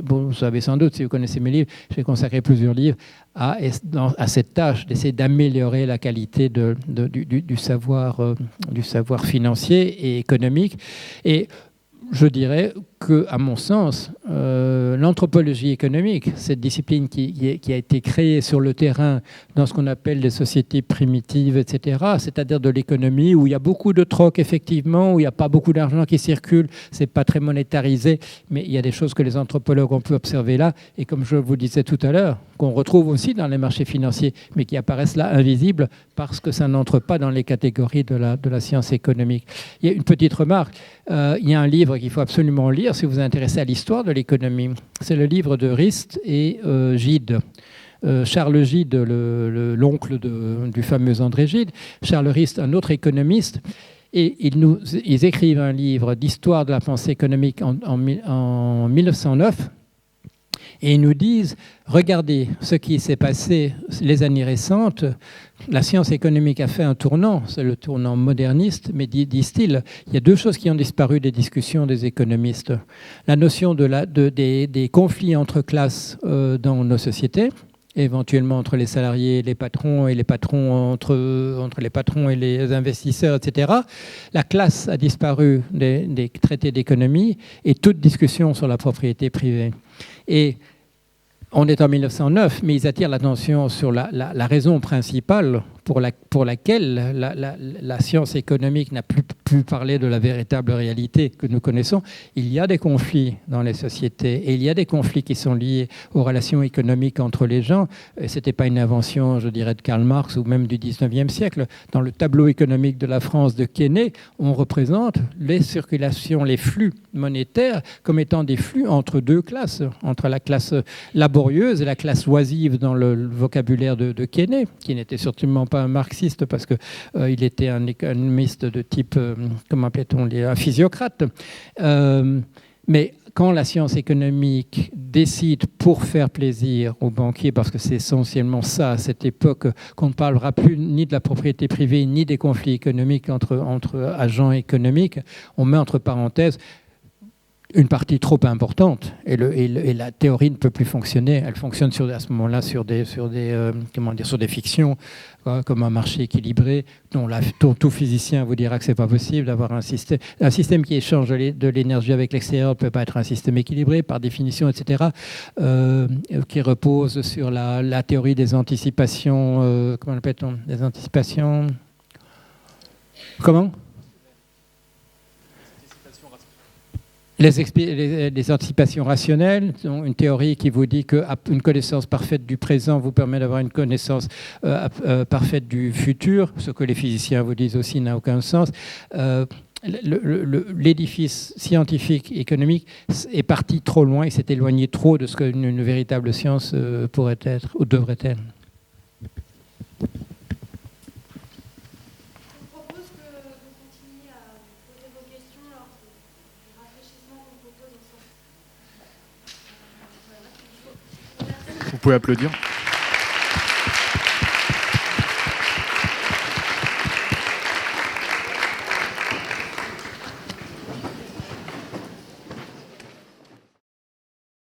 Bon, vous savez sans doute, si vous connaissez mes livres, j'ai consacré plusieurs livres à cette tâche d'essayer d'améliorer la qualité du savoir financier et économique. Et je dirais qu'à mon sens, l'anthropologie économique, cette discipline qui a été créée sur le terrain dans ce qu'on appelle les sociétés primitives, etc., c'est-à-dire de l'économie où il y a beaucoup de troc, effectivement, où il n'y a pas beaucoup d'argent qui circule, c'est pas très monétarisé, mais il y a des choses que les anthropologues ont pu observer là, et comme je vous disais tout à l'heure, qu'on retrouve aussi dans les marchés financiers, mais qui apparaissent là invisibles parce que ça n'entre pas dans les catégories de la science économique. Il y a une petite remarque, il y a un livre qu'il faut absolument lire si vous vous intéressez à l'histoire de l'économie. C'est le livre de Rist et Gide. Charles Gide, l'oncle du fameux André Gide, Charles Rist, un autre économiste, et ils écrivent un livre d'histoire de la pensée économique en 1909, et ils nous disent, regardez ce qui s'est passé les années récentes, la science économique a fait un tournant, c'est le tournant moderniste, mais disent-ils, il y a deux choses qui ont disparu des discussions des économistes. La notion des conflits entre classes dans nos sociétés, éventuellement entre les salariés et les patrons entre les patrons et les investisseurs, etc. La classe a disparu des traités d'économie et toute discussion sur la propriété privée. Et on est en 1909, mais ils attirent l'attention sur la raison principale pour laquelle la science économique n'a plus pu parler de la véritable réalité que nous connaissons. Il y a des conflits dans les sociétés et il y a des conflits qui sont liés aux relations économiques entre les gens. Et ce n'était pas une invention, je dirais, de Karl Marx ou même du 19e siècle. Dans le tableau économique de la France de Quesnay, on représente les circulations, les flux monétaires comme étant des flux entre deux classes, entre la classe laborieuse et la classe oisive dans le vocabulaire de Quesnay, qui n'était certainement pas un marxiste parce qu'il était un économiste de type, comment appelait-on, un physiocrate. Mais quand la science économique décide pour faire plaisir aux banquiers, parce que c'est essentiellement ça à cette époque, qu'on ne parlera plus ni de la propriété privée ni des conflits économiques entre agents économiques, on met entre parenthèses une partie trop importante et la théorie ne peut plus fonctionner. Elle fonctionne à ce moment-là sur des fictions, comme un marché équilibré, dont tout physicien vous dira que c'est pas possible d'avoir un système qui échange de l'énergie avec l'extérieur ne peut pas être un système équilibré par définition, etc. Qui repose sur la théorie des anticipations. Comment appelle-t-on ? Des anticipations. Comment ? Les anticipations rationnelles, une théorie qui vous dit qu'une connaissance parfaite du présent vous permet d'avoir une connaissance parfaite du futur, ce que les physiciens vous disent aussi n'a aucun sens. L'édifice scientifique économique est parti trop loin et s'est éloigné trop de ce qu'une véritable science pourrait être ou devrait être. Vous pouvez applaudir.